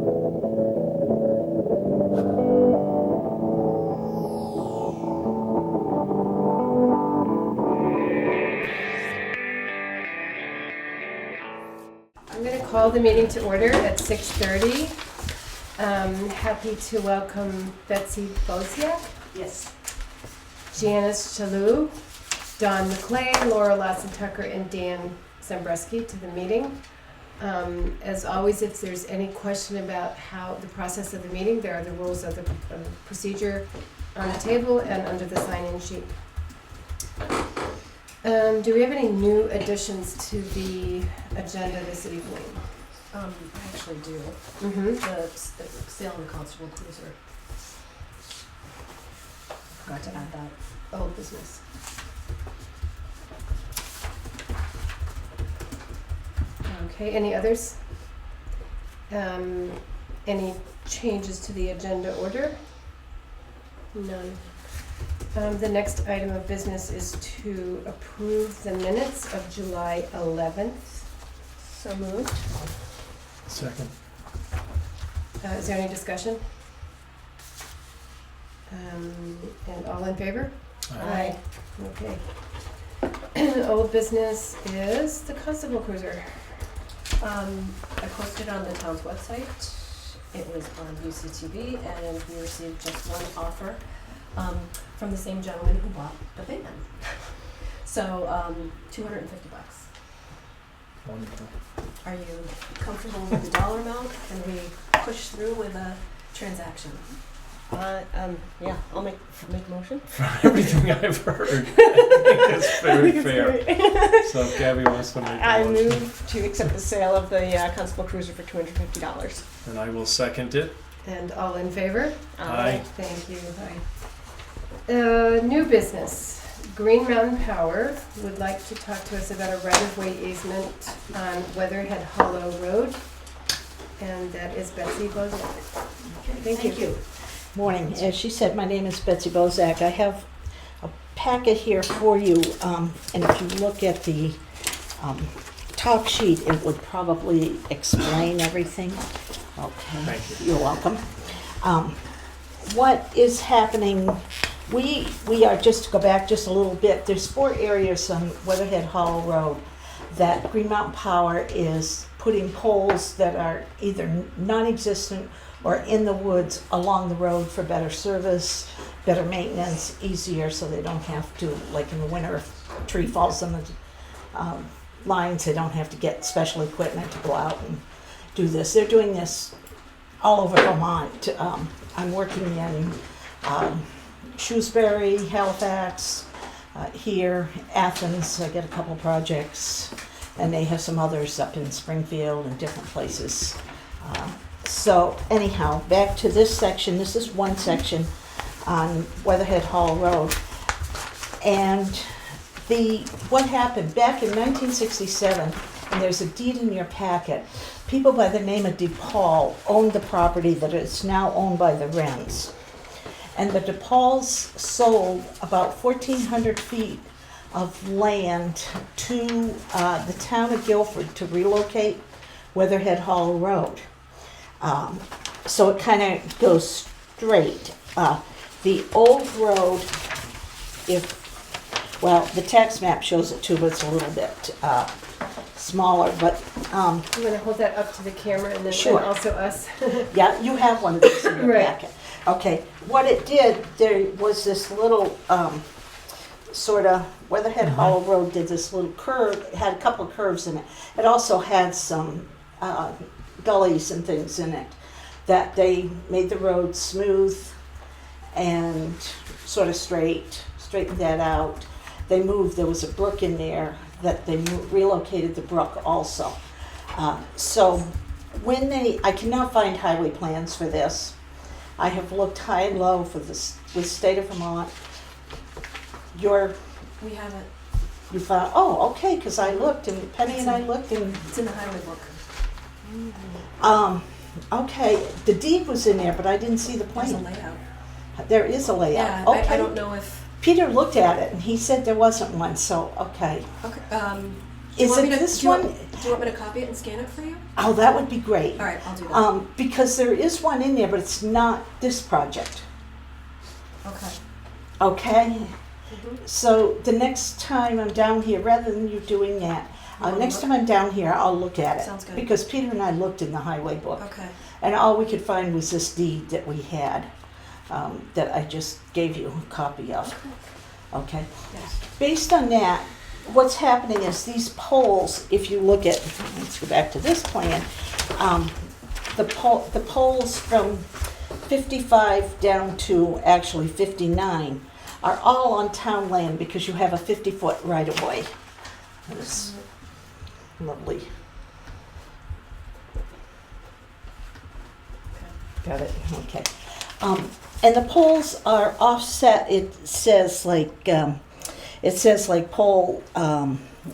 I'm going to call the meeting to order at 6:30. Happy to welcome Betsy Boziak, Yes. Janice Chalou, Don McLean, Laura Lasson-Tucker, and Dan Zambreski to the meeting. As always, if there's any question about how the process of the meeting, there are the rules of the procedure on the table and under the sign-in sheet. Do we have any new additions to the agenda this evening? I actually do. Mm-hmm. The sale of the constable cruiser. Forgot to add that. Old business. Okay, any others? Any changes to the agenda order? None. The next item of business is to approve the minutes of July 11th. So moved. Second. Is there any discussion? And all in favor? Aye. Okay. Old business is the constable cruiser. I posted on the town's website. It was on UCTV, and we received just one offer from the same gentleman who bought the van. So, $250. Wonderful. Are you comfortable with the dollar amount? Can we push through with a transaction? Yeah, I'll make a motion. From everything I've heard, I think it's very fair. So if Gabby wants to make a I motion, move to accept the sale of the Constable Cruiser for $250. then I will second it. And all in favor? Aye. Thank you. Aye. New business. Green Mountain Power would like to talk to us about a right-of-way easement on Weatherhead Hollow Road. And that is Betsy Bozak. Thank you. Morning. As she said, my name is Betsy Bozak. I have a packet here for you, and if you look at the top sheet, it would probably explain everything. Okay. Thank you. You're welcome. What is happening, we are, just to go back just a little bit, there's 4 areas on Weatherhead Hollow Road that Green Mountain Power is putting poles that are either non-existent or in the woods along the road for better service, better maintenance, easier, so they don't have to, like in the winter, if a tree falls on the lines, they don't have to get special equipment to go out and do this. They're doing this all over Vermont. I'm working in Shrewsbury, Halifax, here, Athens. I get a couple projects, and they have some others up in Springfield and different places. So anyhow, back to this section. This is one section on Weatherhead Hall Road. And what happened back in 1967, and there's a deed in your packet, people by the name of DePaul owned the property that is now owned by the Wrens. And the DePauls sold about 1,400 feet of land to the town of Guilford to relocate Weatherhead Hall Road. So it kind of goes straight. The old road, the tax map shows it too, but it's a little bit smaller, but I'm going to hold that up to the camera and then Sure. and also us. yeah, you have one of these in your Right. packet. Okay, what it did, there was this little sort of, Weatherhead Hollow Road did this little curve, it had a couple of curves in it. It also had some gullies and things in it that they made the road smooth and sort of straightened that out. They moved, there was a brook in there that they relocated the brook also. So when I cannot find highway plans for this. I have looked high and low for this with state of Vermont. We have it. You found, oh, okay, because I looked and Penny and I looked and, It's in the highway book. okay, the deed was in there, but I didn't see the There's a plan. layout. There is a layout. Yeah, Okay. I don't know if. Peter looked at it and he said there wasn't one, so, okay. Okay. you Is want it me to- this do you one? want- Do you want me to copy it and scan it for you? Oh, that would be great. All right, I'll do that. Because there is one in there, but it's not this project, Okay. okay? Mhm. So the next time I'm down here, rather than you doing that, next time I'm down here, I'll look at it. Sounds good. Because Peter and I looked in the highway book, Okay. and all we could find was this deed that we had, that I just gave you a copy of, okay? Yes. Based on that, what's happening is these poles, if you look at, let's go back to this plan, the poles from 55 down to actually 59 are all on town land because you have a 50-foot right-of-way. That's lovely. Got it, okay. And the poles are offset, it says like pole,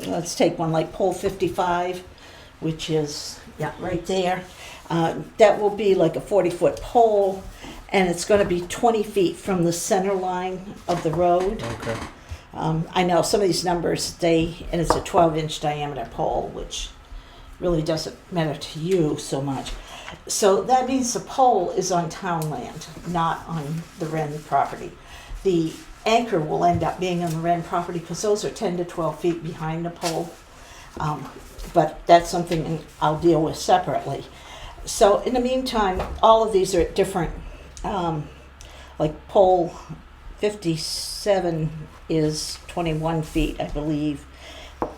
let's take one like pole 55, which is, yeah, right there. That will be like a 40-foot pole, and it's gonna be 20 feet from the center line of the road. Okay. I know some of these numbers, and it's a 12-inch diameter pole, which really doesn't matter to you so much. So that means the pole is on town land, not on the Wren property. The anchor will end up being on the Wren property because those are 10 to 12 feet behind the pole. But that's something I'll deal with separately. So in the meantime, all of these are at different, like pole 57 is 21 feet, I believe.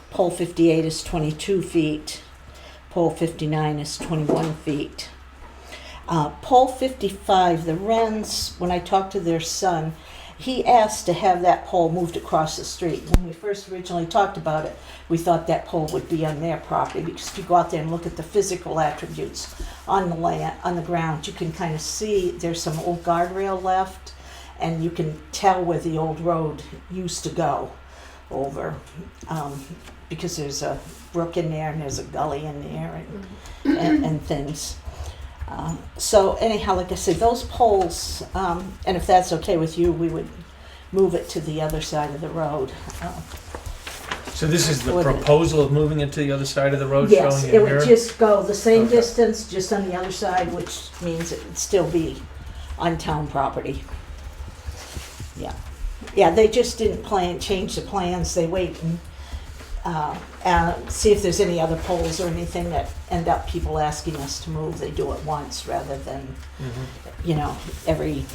Pole 58 is 22 feet. Pole 59 is 21 feet. Pole 55, the Wrens, when I talked to their son, he asked to have that pole moved across the street. When we first originally talked about it, we thought that pole would be on their property because if you go out there and look at the physical attributes on the land, on the ground, you can kind of see there's some old guardrail left, and you can tell where the old road used to go over, because there's a brook in there and there's a gully in there and things. So anyhow, like I said, those poles, and if that's okay with you, we would move it to the other side of the road. So this is the Would it- proposal of moving it to the other side of the road Yes, showing it in would here? just go the same Okay. distance, just on the other side, which means it would still be on town property. Yeah. Yeah, they just didn't change the plans. They wait and see if there's any other poles or anything that end up people asking us to move. They do it once rather than, Mhm.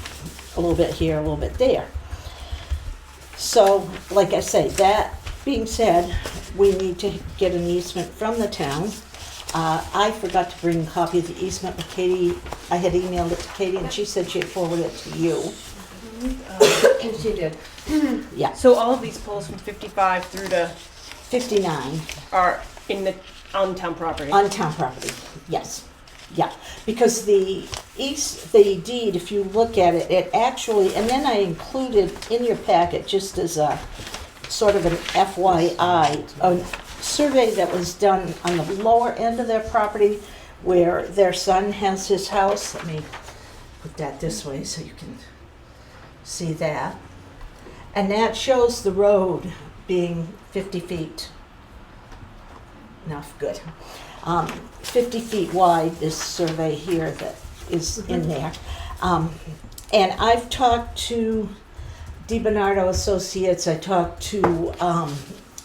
a little bit here, a little bit there. So, like I say, that being said, we need to get an easement from the town. I forgot to bring a copy of the easement with Katie. I had emailed it to Katie and she said she had forwarded it to you. She did. Yeah, So all of these poles from 55 through to 59 are on town property. on town property, yes. Yeah, because the deed, if you look at it, it actually, and then I included in your packet, just as a sort of an FYI, a survey that was done on the lower end of their property where their son has his house. Let me put that this way so you can see that. And that shows the road being 50 feet. No, good. 50 feet wide, this survey here that is in there. And I've talked to DiBernardo Associates, I talked to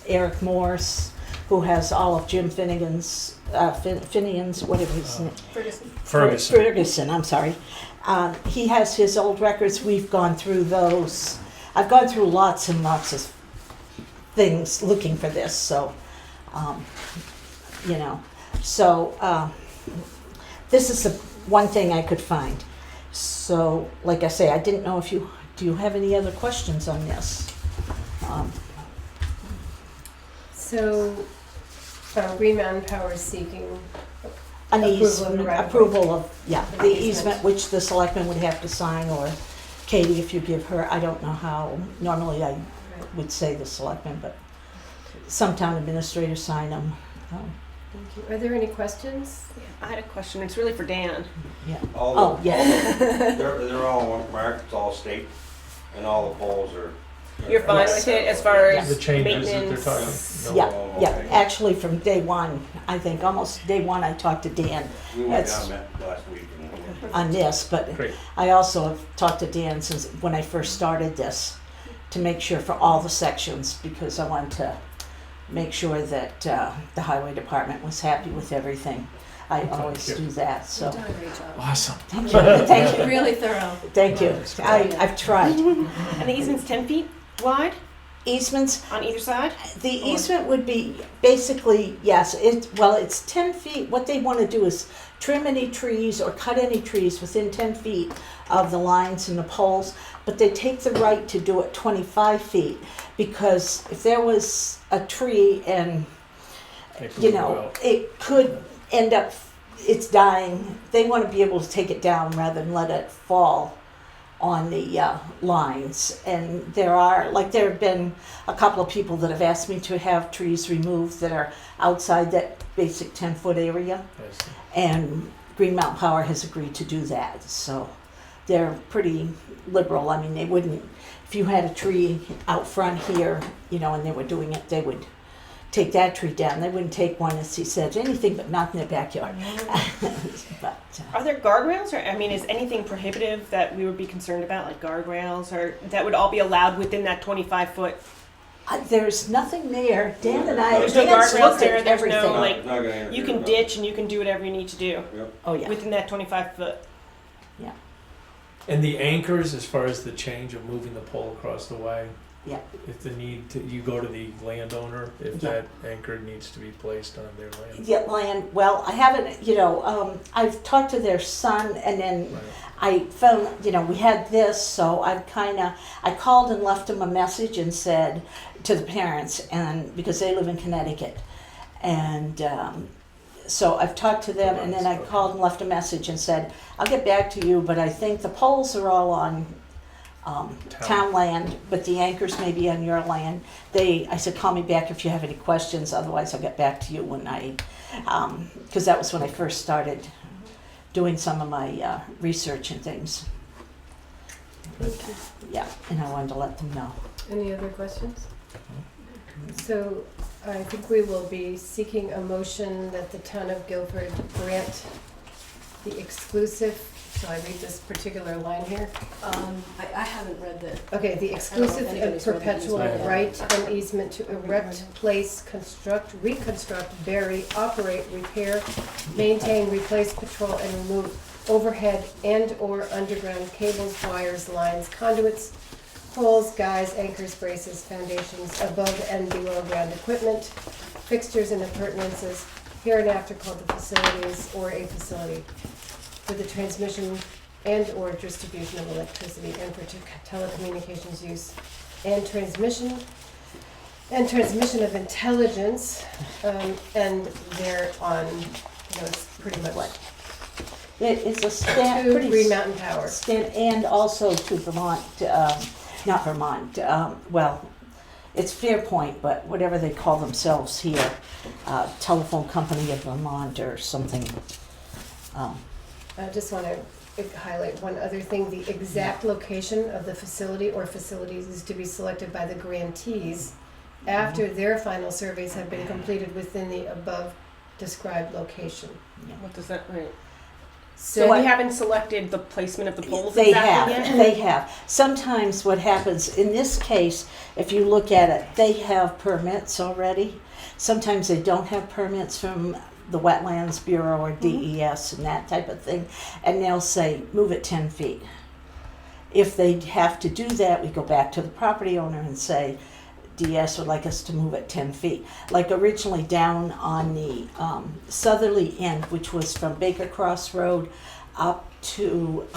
Eric Morse, who has all of Jim Finnegan's, whatever his name. Ferguson, I'm sorry. He has his old records, we've gone through those. I've gone through lots and lots of things looking for this, so, So, this is the one thing I could find. So, like I say, I didn't know do you have any other questions on this? So, Reman Power is seeking An Approval of the easement, right of way. approval of, yeah, The the easement. easement, which the selectman would have to sign, or Katie, if you give her, I don't know how, normally I would say the selectman, but some town administrators sign them. Thank you. Are there any questions? I had a question. It's really for Dan. Yeah. All Oh, the, yeah. they're all marked, it's all state, and all the poles are You're fine with it as far as The changes that they're maintenance? talking. Yeah, No. yeah, actually from day one, I think, almost day one, I talked to Dan We went That's- down that last week. on this, but Great. I also have talked to Dan since when I first started this, to make sure for all the sections, because I wanted to make sure that the highway department was happy with everything. I always you. do that, so. You've done a great job. Awesome. Thank you, thank you, Really thorough. thank you. I've tried. And the easement's 10 feet wide Easements, on either side? the easement would be basically, yes, it's 10 feet. What they want to do is trim any trees or cut any trees within 10 feet of the lines and the poles, but they take the right to do it 25 feet, because if there was a tree and, it could end up, it's dying, they want to be able to take it down rather than let it fall on the lines. And there have been a couple of people that have asked me to have trees removed that are outside that basic 10-foot area, and Green Mountain Power has agreed to do that. So they're pretty liberal. I mean, they wouldn't, if you had a tree out front here, and they were doing it, they would take that tree down. They wouldn't take one, as he said, anything but not in their backyard. But Are there guardrails, or is anything prohibitive that we would be concerned about, like guardrails, or that would all be allowed within that 25-foot? there's nothing there. Dan and I, There's no Dan's guardrails looked there. at There's everything. no like. It's not gonna interfere You can with ditch and you can do whatever you need to do Oh yeah. within that 25-foot. And the anchors, as far as the change of moving the pole across the way? Yeah. If the need to, you go to the landowner, if Yeah. that anchor needs to be placed on their land. Get land. Well, I haven't. I've talked to their son, and then Right. I found, we had this, so I called and left them a message and said to the parents, and because they live in Connecticut, and so I've talked to them, and then I called and left a message and said, I'll get back to you, but I think the poles are all on town land, but the anchors may be on your land. I said, call me back if you have any questions, otherwise I'll get back to you when because that was when I first started doing some of my research and things. Yeah, and I wanted to let them know. Any other questions? So I think we will be seeking a motion that the town of Guilford grant the exclusive, shall I read this particular line here? I haven't read the. Okay, the exclusive and anybody's read the perpetual easement. right and easement to erect, place, construct, reconstruct, bury, operate, repair, maintain, replace, patrol, and remove overhead and/or underground cables, wires, lines, conduits, poles, guys, anchors, braces, foundations, above and below ground equipment, fixtures and appurtenances, hereinafter called the facilities or a facility, for the transmission and/or distribution of electricity and for telecommunications use, and transmission of intelligence, and they're on, it's pretty much It's a to pretty Green Mountain Power. and also to Vermont, not Vermont, well, it's Fairpoint, but whatever they call themselves here, Telephone Company of Vermont or something. I just want to highlight one other thing. The exact location of the facility or facilities is to be selected by the grantees after their final surveys have been completed within the above described location. What does that mean? So So we haven't selected the placement of the poles They exactly have, yet? they have. Sometimes what happens, in this case, if you look at it, they have permits already. Sometimes they don't have permits from the Wetlands Bureau or DES and that type of thing, and they'll say, move it 10 feet. If they have to do that, we go back to the property owner and say, DS would like us to move it 10 feet. Like originally down on the southerly end, which was from Baker Cross Road up to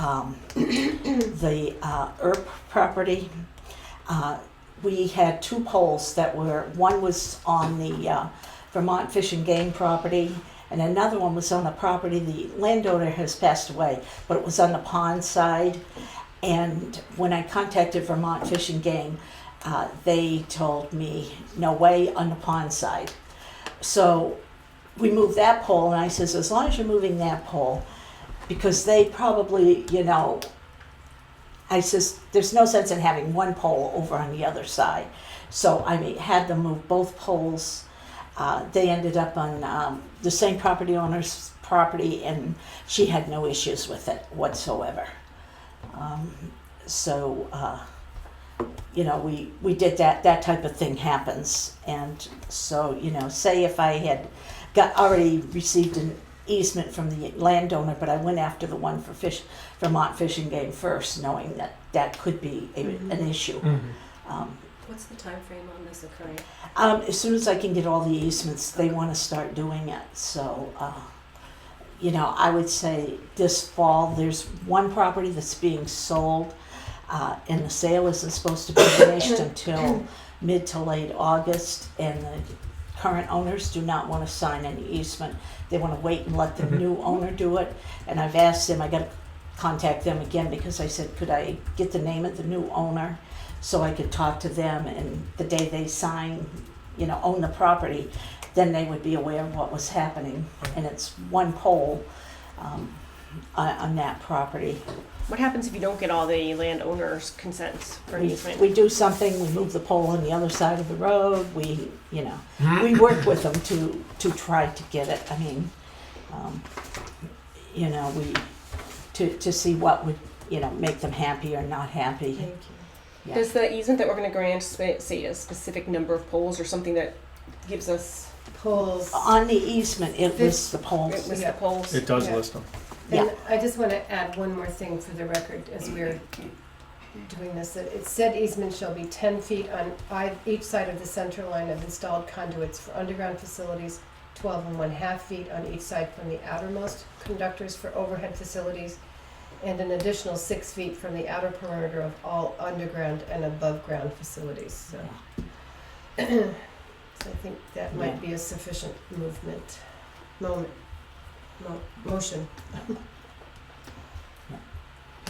the Earp property, we had two poles that one was on the Vermont Fish and Game property, and another one was on the property, the landowner has passed away, but it was on the pond side. And when I contacted Vermont Fish and Game, they told me, no way on the pond side. So we moved that pole, and I says, as long as you're moving that pole, because they probably, I says, there's no sense in having one pole over on the other side. So I had them move both poles. They ended up on the same property owner's property, and she had no issues with it whatsoever. We did that type of thing happens. And so, say if I had already received an easement from the landowner, but I went after the one for Vermont Fish and Game first, knowing that could be an issue. What's the time frame on this occurring? As soon as I can get all the easements, they want to start doing it. So, I would say this fall, there's one property that's being sold, and the sale isn't supposed to be finished until mid to late August, and the current owners do not want to sign any easement. They want to wait and let the new owner do it. And I've asked them, I got to contact them again, because I said, could I get the name of the new owner so I could talk to them, and the day they sign, own the property, then they would be aware of what was happening. And it's one pole on that property. What happens if you don't get all the landowners' consents for an easement? We do something, we move the pole on the other side of the road, we work with them to try to get it. I mean, to see what would, make them happy or not happy. Thank you. Yeah. Does the easement that we're going to grant say a specific number of poles or something that gives us? Poles. On the easement, it lists the It poles. was Yeah. the poles. It does Yeah. list them. And I just want to add one more thing for the record as we're doing this. That it said easement shall be 10 feet on each side of the center line of installed conduits for underground facilities, 12 1/2 feet on each side from the outermost conductors for overhead facilities, and an additional 6 feet from the outer perimeter of all underground and above ground facilities. So, so I think that might be a sufficient motion. Your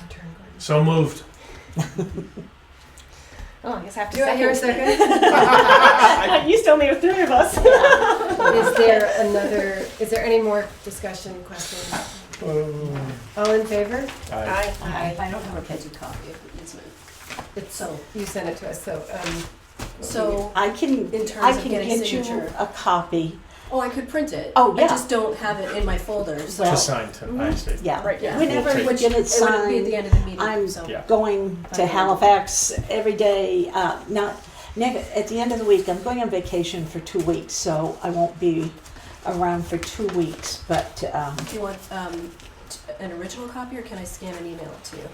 turn, Gordon. So moved. Oh, I guess I have to Do I hear a second. second? You still need 3 of us. Is there any more discussion, questions? All in favor? Aye. Aye. I don't have a printed copy of the easement. So, you sent it to us, So, I can in terms of getting get you signature. a copy. I could print it. Oh, yeah. I just don't have it in my folder. So Well, To sign to, I see. Yeah. Right, yeah. Whenever We'll we take- get it it wouldn't be at the signed, end of the meeting. I'm so. Yeah. going to Okay. Halifax every day. At the end of the week, I'm going on vacation for 2 weeks, so I won't be around for 2 weeks. But Do you want an original copy, or can I scan and email it to you?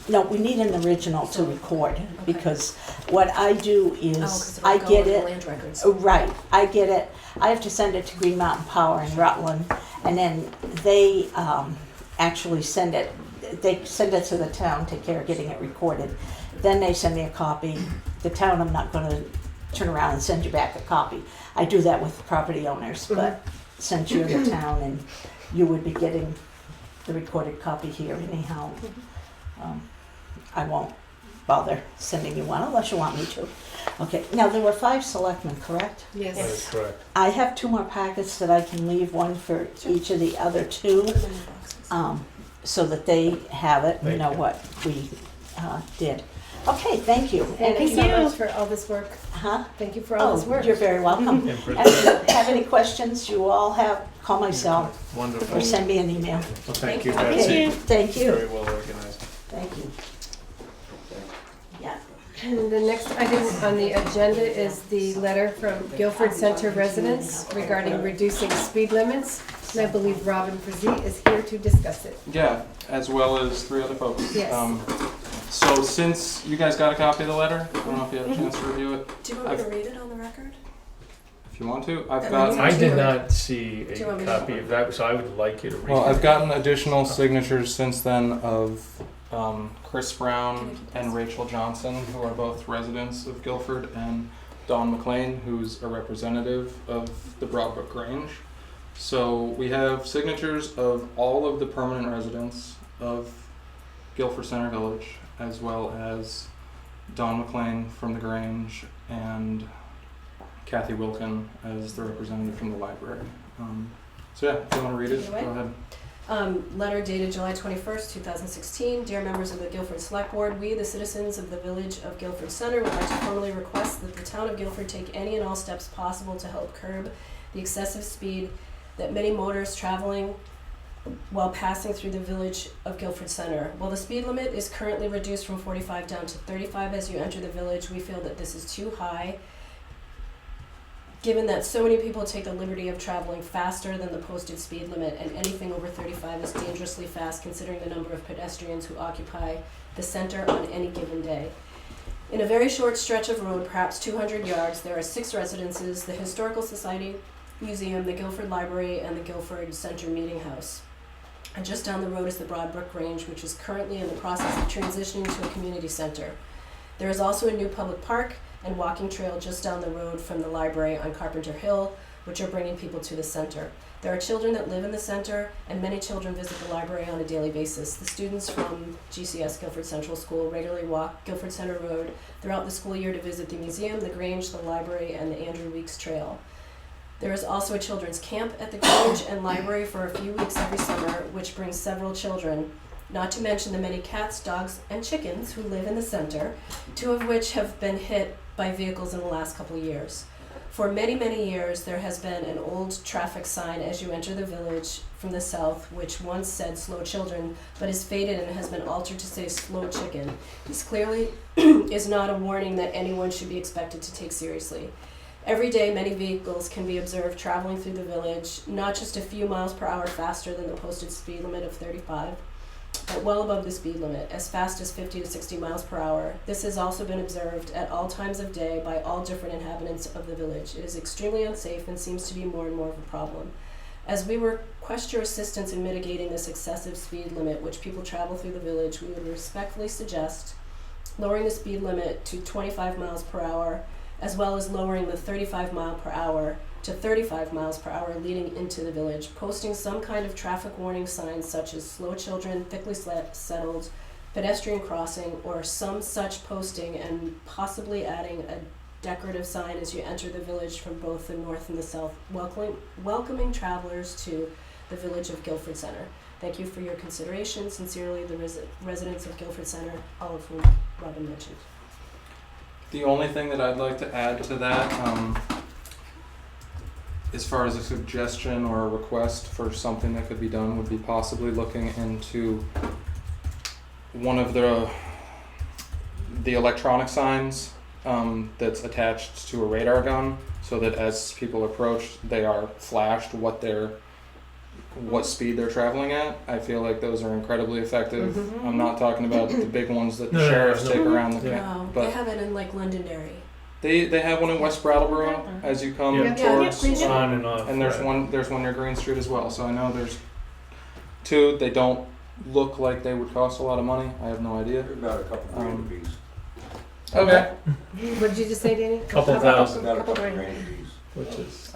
no, we need an original to So- record, because what I do is 'Cause I it'll go get in the it. land records. Right, I get it. I have to send it to Green Mountain Power in Rutland, and then they actually send it. They send it to the town, take care of getting it recorded. Then they send me a copy. The town, I'm not going to turn around and send you back a copy. I do that with property owners, but since you're the town and you would be getting the recorded copy here anyhow, I won't bother sending you one unless you want me to. Okay, now there were 5 selectmen, correct? That is yes. correct. I have 2 more packets that I can leave, one for each of the other 2, Put them in the boxes. so that they have it and Thank know you. what we did. Okay, thank you. Thank you And- so you. much for all this work. Huh? Thank you for all this work. You're very welcome. In print. And if you have any questions, you all call my cell Wonderful. or send me an email. Well, thank you, Thank Betsy. you. Thank you. Very well organized. Thank you. Yeah. And the next item on the agenda is the letter from Guilford Center residents regarding reducing speed limits. And I believe Robin Frazee is here to discuss it. Yeah, as well as 3 other folks. Yes. So since you guys got a copy of the letter, I don't know if you had a chance to review it. Do you want me to read it on the record? If you want to, I've And got. then I did not see Do you a want me to- copy of that, so I would like you to read Well, I've it. gotten additional signatures since then of Chris Brown and Rachel Johnson, who are both residents of Guilford, and Don McLean, who's a representative of the Broadbrook Grange. So we have signatures of all of the permanent residents of Guilford Center Village, as well as Don McLean from the Grange and Kathy Wilkin as the representative from the library. So yeah, if you want to read it, go ahead. Letter dated July 21st, 2016. Dear members of the Guilford Selectboard, we, the citizens of the village of Guilford Center, would like to formally request that the town of Guilford take any and all steps possible to help curb the excessive speed that many motorists traveling while passing through the village of Guilford Center. While the speed limit is currently reduced from 45 down to 35 as you enter the village, we feel that this is too high, given that so many people take the liberty of traveling faster than the posted speed limit, and anything over 35 is dangerously fast considering the number of pedestrians who occupy the center on any given day. In a very short stretch of road, perhaps 200 yards, there are 6 residences, the Historical Society Museum, the Guilford Library, and the Guilford Center Meeting House. And just down the road is the Broadbrook Range, which is currently in the process of transitioning to a community center. There is also a new public park and walking trail just down the road from the library on Carpenter Hill, which are bringing people to the center. There are children that live in the center, and many children visit the library on a daily basis. The students from GCS Guilford Central School regularly walk Guilford Center Road throughout the school year to visit the museum, the Grange, the library, and the Andrew Weeks Trail. There is also a children's camp at the Grange and library for a few weeks every summer, which brings several children, not to mention the many cats, dogs, and chickens who live in the center, 2 of which have been hit by vehicles in the last couple years. For many, many years, there has been an old traffic sign as you enter the village from the south, which once said slow children, but is faded and has been altered to say slow chicken. This clearly is not a warning that anyone should be expected to take seriously. Every day, many vehicles can be observed traveling through the village, not just a few miles per hour faster than the posted speed limit of 35, but well above the speed limit, as fast as 50 to 60 miles per hour. This has also been observed at all times of day by all different inhabitants of the village. It is extremely unsafe and seems to be more and more of a problem. As we request your assistance in mitigating this excessive speed limit which people travel through the village, we would respectfully suggest lowering the speed limit to 25 miles per hour, as well as lowering the 35 mile per hour to 35 miles per hour leading into the village, posting some kind of traffic warning signs such as slow children, thickly settled, pedestrian crossing, or some such posting, and possibly adding a decorative sign as you enter the village from both the north and the south, welcoming travelers to the village of Guilford Center. Thank you for your consideration. Sincerely, the residents of Guilford Center, all of whom Robin mentioned. The only thing that I'd like to add to that, as far as a suggestion or a request for something that could be done, would be possibly looking into one of the electronic signs that's attached to a radar gun, so that as people approach, they are flashed what speed they're traveling at. I feel like those are incredibly effective. Mm-hmm. I'm not talking about the big ones that the No, sheriffs no. take around the Yeah. No, but- they have it in like Londonderry. They have one in West Brattleboro as you come Yeah. towards, Green Street. On and off. and there's one near Green Street as well. So I know there's 2. They don't look like they would cost a lot of money. I have no idea. They're about a couple grand apiece. Okay. What did you just say, Danny? Couple thousand. About a couple grand. grand apiece. Which is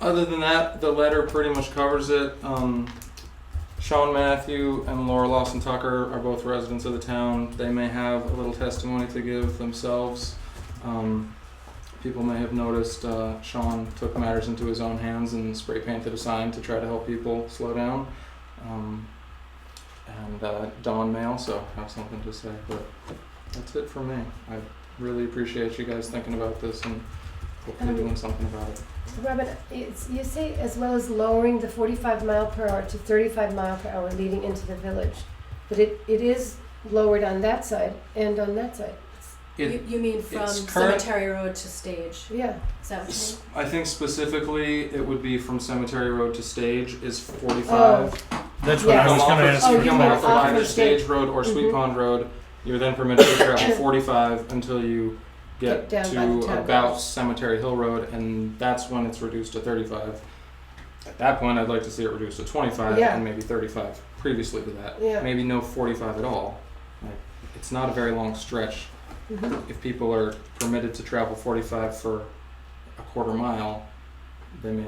Other than that, the letter pretty much covers it. Sean Matthew and Laura Lawson Tucker are both residents of the town. They may have a little testimony to give themselves. People may have noticed Sean took matters into his own hands and spray painted a sign to try to help people slow down. And Dawn may also have something to say, but that's it for me. I really appreciate you guys thinking about this and hopefully doing something about it. Robin, you say as well as lowering the 45 mile per hour to 35 mile per hour leading into the village, but it is lowered on that side and on that side. You mean from it's current- Cemetery Road to Stage? Yeah. Is that what you mean? I think specifically it would be from Cemetery Road to Stage is 45. That's what Yeah. I was going to ask. Oh, If you you come mean off of off either of Stage Stage. Road or Sweet Mhm. Pond Road, you're then permitted to travel 45 until you get Get down by the to town about road. Cemetery Hill Road, and that's when it's reduced to 35. At that point, I'd like to see it reduced to 25 Yeah. and maybe 35 previously to that. Yeah. Maybe no 45 at all. Like, it's not a very long stretch. Mhm. If people are permitted to travel 45 for a quarter mile, they may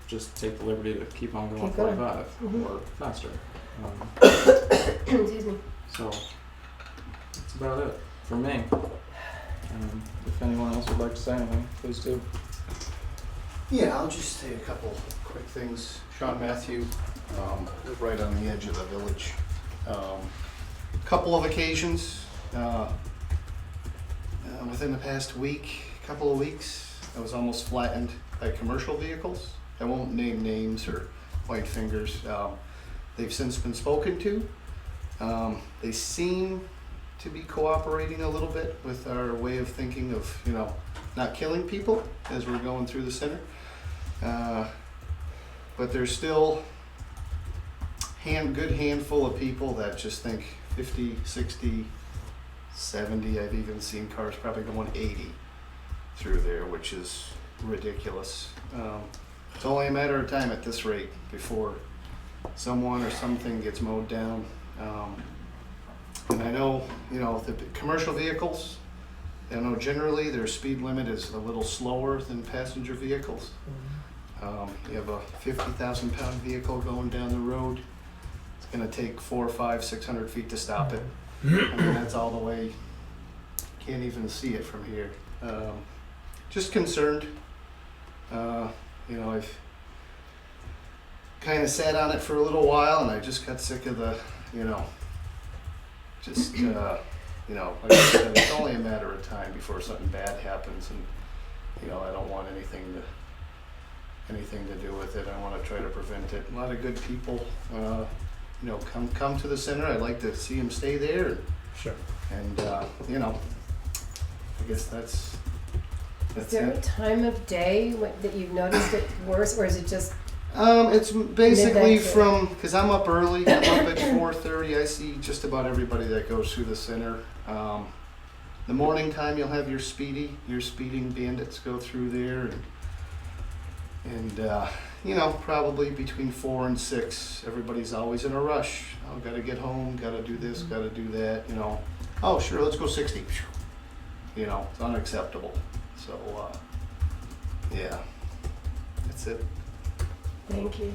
just take the liberty to keep on going Keep going. 45 Mhm. or faster. Excuse me. So that's about it for me. If anyone else would like to say anything, please do. Yeah, I'll just say a couple quick things. Sean Matthew, right on the edge of the village. Couple of occasions within the past couple of weeks, I was almost flattened by commercial vehicles. I won't name names or point fingers. They've since been spoken to. They seem to be cooperating a little bit with our way of thinking of, not killing people as we're going through the center. But there's still good handful of people that just think 50, 60, 70. I've even seen cars probably going 80 through there, which is ridiculous. It's only a matter of time at this rate before someone or something gets mowed down. And I know, the commercial vehicles, I know generally their speed limit is a little slower than passenger vehicles. You have a 50,000 pound vehicle going down the road. It's going to take 400, 500, 600 feet to stop it. I mean, that's all the way. Can't even see it from here. Just concerned. I've kind of sat on it for a little while, and I just got sick of the, like I said, it's only a matter of time before something bad happens, and I don't want anything to do with it. I want to try to prevent it. A lot of good people, come to the center. I'd like to see them stay there. Sure. And I guess that's Is there a time of day that you've noticed it worse, or is it just it's basically midnight from, because I'm up early, I'm up at 4:30. I see just about everybody that goes through the center. The morning time, you'll have your speeding bandits go through there, and probably between 4 and 6, everybody's always in a rush. Oh, gotta get home, gotta do this, gotta do that. Oh, sure, let's go 60. It's unacceptable. So, yeah, that's it. Thank you.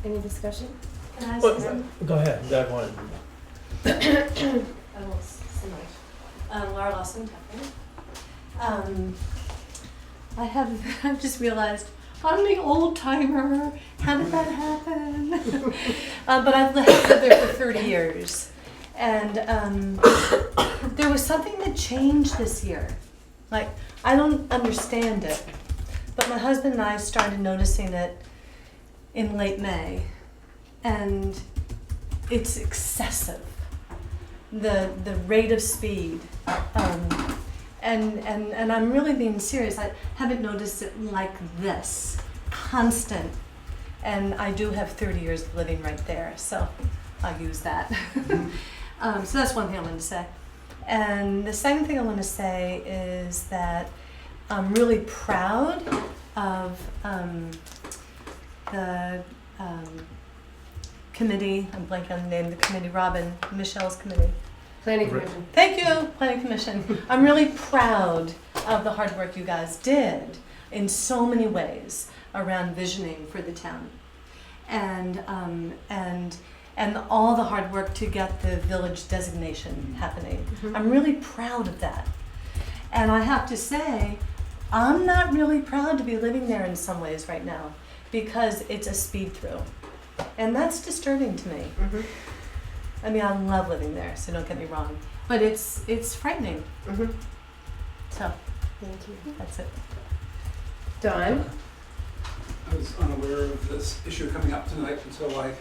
Any discussion? Can I Well, say something? Go ahead, I wanted. I will say much. Laura Lawson, Tucker. I've just realized I'm the old timer. How did that happen? But I've lived there for 30 years. And there was something that changed this year. Like, I don't understand it. But my husband and I started noticing it in late May. And it's excessive. The rate of speed. And I'm really being serious. I haven't noticed it like this, constant. And I do have 30 years of living right there, so I'll use that. So that's one thing I wanted to say. And the second thing I want to say is that I'm really proud of the committee. I'm blanking on the name of the committee. Michelle's committee. Planning Commission. Thank you, Planning Commission. I'm really proud of the hard work you guys did in so many ways around visioning for the town, and all the hard work to get the village designation happening. Mm-hmm. I'm really proud of that, and I have to say, I'm not really proud to be living there in some ways right now because it's a speed through, and that's disturbing to me. Mm-hmm. I mean, I love living there, so don't get me wrong. But it's frightening. Mm-hmm. So, Thank you. that's it. Don? I was unaware of this issue coming up tonight until I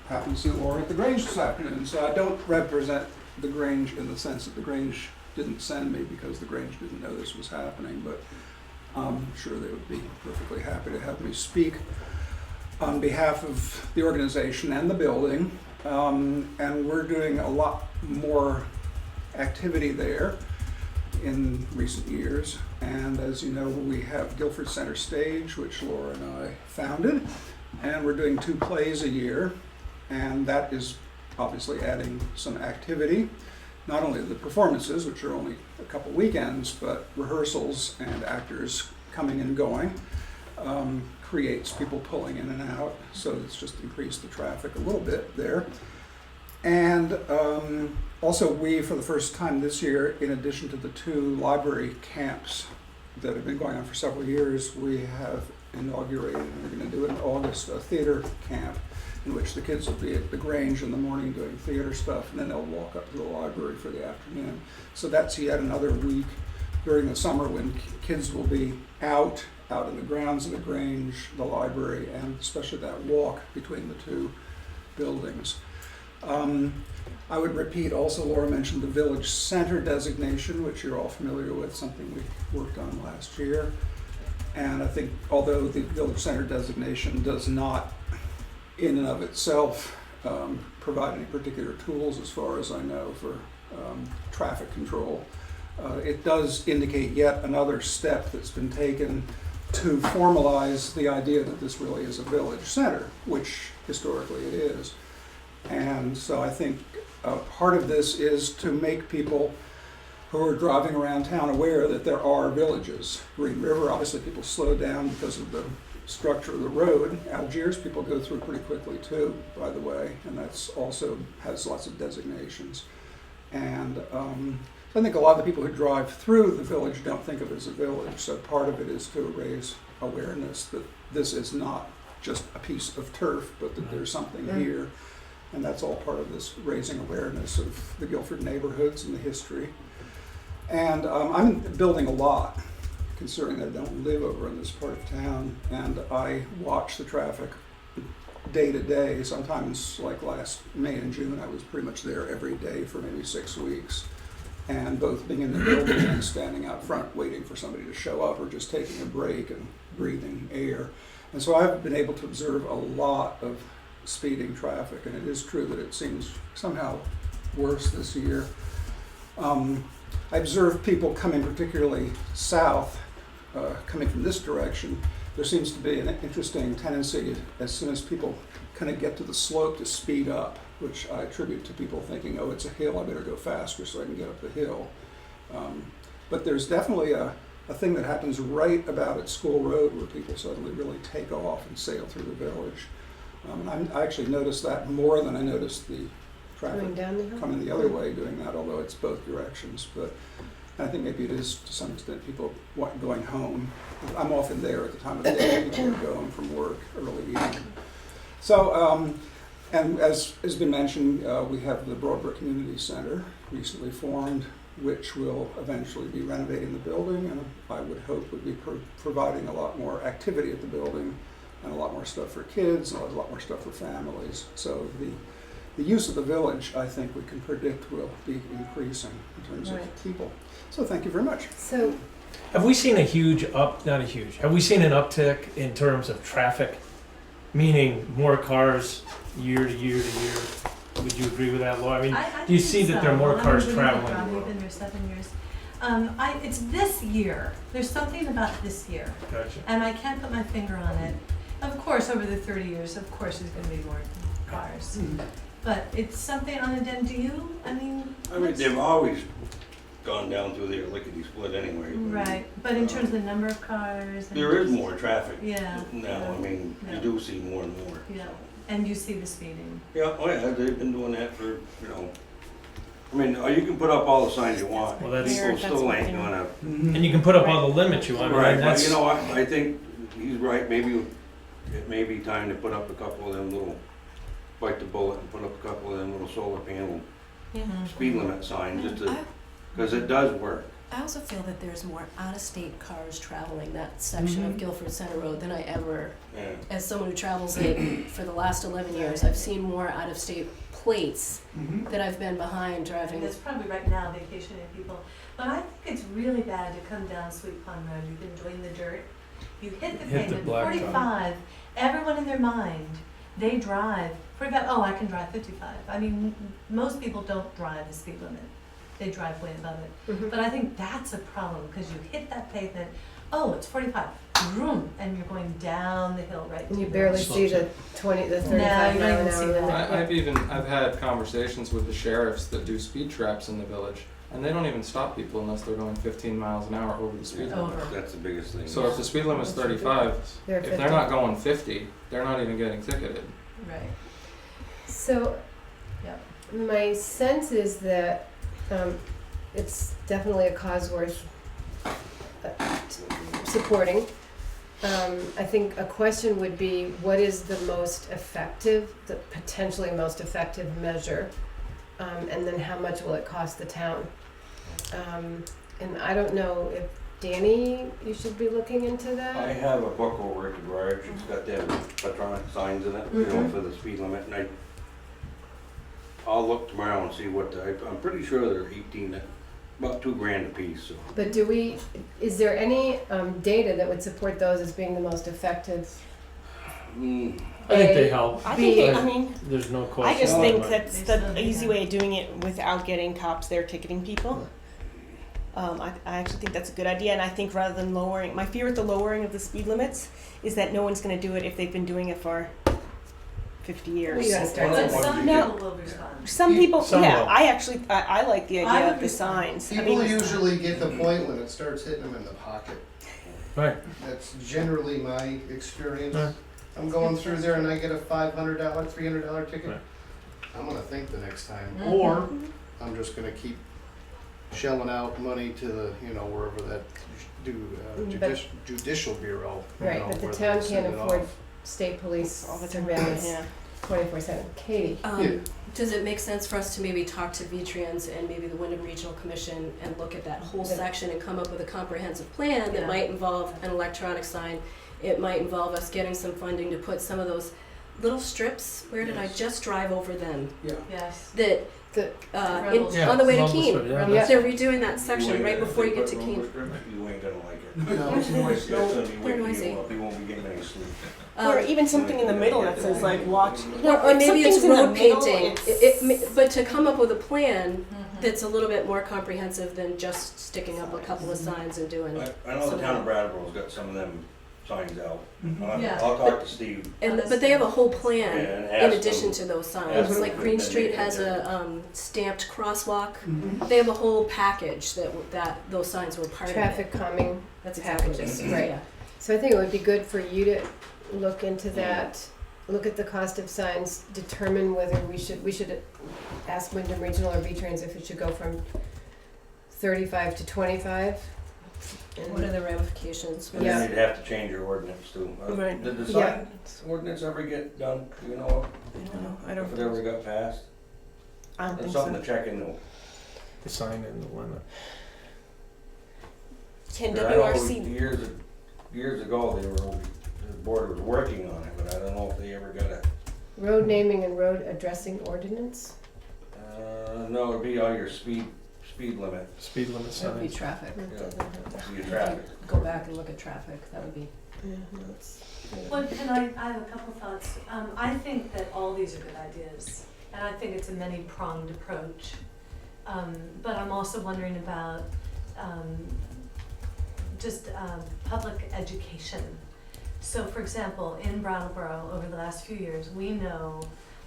happened to see Laura at the Grange this afternoon. So I don't represent the Grange in the sense that the Grange didn't send me because the Grange didn't know this was happening, but I'm sure they would be perfectly happy to have me speak on behalf of the organization and the building. And we're doing a lot more activity there in recent years. And as you know, we have Guilford Center Stage, which Laura and I founded, and we're doing 2 plays a year. And that is obviously adding some activity, not only the performances, which are only a couple weekends, but rehearsals and actors coming and going. Creates people pulling in and out, so it's just increased the traffic a little bit there. And also we, for the first time this year, in addition to the 2 library camps that have been going on for several years, we have inaugurated, and we're going to do it in August, a theater camp in which the kids will be at the Grange in the morning doing theater stuff, and then they'll walk up to the library for the afternoon. So that's yet another week during the summer when kids will be out in the grounds of the Grange, the library, and especially that walk between the two buildings. I would repeat also, Laura mentioned the village center designation, which you're all familiar with, something we worked on last year. And I think although the village center designation does not in and of itself provide any particular tools, as far as I know, for traffic control, it does indicate yet another step that's been taken to formalize the idea that this really is a village center, which historically it is. And so I think part of this is to make people who are driving around town aware that there are villages. Green River, obviously people slow down because of the structure of the road. Algiers, people go through pretty quickly too, by the way, and that's also has lots of designations. And I think a lot of the people who drive through the village don't think of it as a village, so part of it is to raise awareness that this is not just a piece of turf, but that there's something here. And that's all part of this raising awareness of the Guilford neighborhoods and the history. And I'm building a lot, considering that I don't live over in this part of town, and I watch the traffic day to day. Sometimes, like last May and June, I was pretty much there every day for maybe 6 weeks. And both being in the building and standing out front waiting for somebody to show up, or just taking a break and breathing air. And so I've been able to observe a lot of speeding traffic, and it is true that it seems somehow worse this year. I observed people coming particularly south, coming from this direction. There seems to be an interesting tendency as soon as people kind of get to the slope to speed up, which I attribute to people thinking, oh, it's a hill, I better go faster so I can get up the hill. But there's definitely a thing that happens right about at School Road where people suddenly really take off and sail through the village. And I actually noticed that more than I noticed the traffic coming the other way doing that, although it's both directions. But I think maybe it is to some extent people going home. I'm often there at the time of the day, people are going from work early evening. So, and as has been mentioned, we have the Broadbrook Community Center recently formed, which will eventually be renovating the building, and I would hope would be providing a lot more activity at the building, and a lot more stuff for kids, and a lot more stuff for families. So the use of the village, I think we can predict, will be increasing in terms of people. So thank you very much. So, Have we seen have we seen an uptick in terms of traffic? Meaning more cars year to year to year? Would you agree with that, Laura? I mean, do you see that there are more cars traveling? I've been there 7 years. It's this year. There's something about this year. Gotcha. And I can't put my finger on it. Of course, over the 30 years, of course, there's going to be more cars. But it's something on the den. Do you? I mean, they've always gone down through there lickety split anyway. right. But in terms of the number of cars. And There is more traffic. Yeah. Now, I mean, Yeah. you do see more and more. Yeah. And you see the speeding. Yeah, oh yeah, they've been doing that for, I mean, you can put up all the signs you want. Well, that's- People still ain't gonna. And you can put up all the limits you want. Right, and but that's, you know what, I think he's right, maybe it may be time to put up a couple of them little, bite the bullet and put up a couple of them little solar panel speed limit signs, just to, because it does work. I also feel that there's more out-of-state cars traveling that section of Guilford Center Road than I ever, Yeah. as someone who travels it for the last 11 years, I've seen more out-of-state plates that I've been behind And driving. it's probably right now vacationing people. But I think it's really bad to come down Sweet Pond Road. You've been doing the dirt. You hit the Hit the pavement, blacktop. 45. Everyone in their mind, they drive. Forget, oh, I can drive 55. I mean, most people don't drive the speed limit. They drive way above it. But I think that's a problem because you hit that pavement, oh, it's 45, vroom, and you're going down the hill right to you the barely road. see the 35 No, mile you don't an even hour see limit. that. I've had conversations with the sheriffs that do speed traps in the village, and they don't even stop people unless they're going 15 miles an hour over the speed limit. Over. That's the biggest thing. So if the speed limit is 35, They're if 50. they're not going 50, they're not even getting ticketed. Right. So, Yep. my sense is that it's definitely a cause worth supporting. I think a question would be, what is the most effective, the potentially most effective measure? And then how much will it cost the town? And I don't know if Danny, you should be looking into that. I have a book over at the garage, it's got them electronic signs in it, you know, for the speed limit, and I'll look tomorrow and see what I'm pretty sure they're 18, about $2,000 a piece, so. But is there any data that would support those as being the most effective? I think they help. I think, I mean, There's no question. I just about think it. that's the easy way of doing it without getting cops there ticketing people. I actually think that's a good idea, and I think rather than lowering, my fear with the lowering of the speed limits is that no one's going to do it if they've been doing it for 50 years. Well, you gotta start But somewhere. some No. people will respond. Some people, Some yeah, will. I like the I idea would of the respond. signs. I People mean, usually get the point when it starts hitting them in the pocket. Right. That's generally my experience. Right. I'm going through there and I get a $500, $300 ticket. Right. I'm gonna think the next time, Mhm. or I'm just gonna keep shelling out money to the, wherever that judicial bureau. Right, but the where they town send can't it afford off. state police all the time. surveillance Yeah. 24/7. Katie? Yeah. Does it make sense for us to maybe talk to VTrans and maybe the Wyndham Regional Commission and look at that whole Yeah. section and come up with a comprehensive plan Yeah. that might involve an electronic sign? It might involve us getting some funding to put some of those little strips, where did I just drive over them? Yeah. Yes. That, The- Rebels. Yeah, on the way to Rumble Keene. Strip, yeah. Yeah. They're redoing that You section ain't right gonna- before you if get they to put Keene. rumble strips, you ain't gonna like it. No, it's noisy. It's gonna be They're waking noisy. you up, you won't be getting any sleep. Or even something in the middle that says like watch. Or maybe it's something's in the road middle, painting. it's- But to come up with a plan Mhm. that's a little bit more comprehensive than just sticking up a couple of signs and doing. I know the town of Brattleboro's got some of them signs out. Yeah. I'll talk to Steve. But they have a whole Yeah, plan and in ask addition them- to those ask signs. them Like if Green they Street make has it a stamped crosswalk. Mhm. They have a whole package that those signs were part of Traffic it. calming That's exactly what it packages, is. right. Yeah. So I think it would be good for you to look into that, look at the cost of signs, determine whether we should ask Wyndham Regional or VTrans if it should go from 35 to 25. And What are the ramifications? And Yeah. then you'd have to change your ordinance too. Right. Did the Yeah. sign ordinance ever get done, do you know, I don't know. I if don't. it ever got passed? I don't That's think something so. to check into. The sign and the limit. Can I know WRC? years ago, the board was working on it, but I don't know if they ever got it. road naming and road addressing ordinance. No, it'd be all your speed limit, Speed limit That would be signs. traffic. That doesn't have to- your traffic. Go back and look at traffic. That would be. Yeah, no, it's- Well, and I have a couple thoughts. I think that all these are good ideas, and I think it's a many-pronged approach. But I'm also wondering about just public education. So, for example, in Brattleboro, over the last few years, we know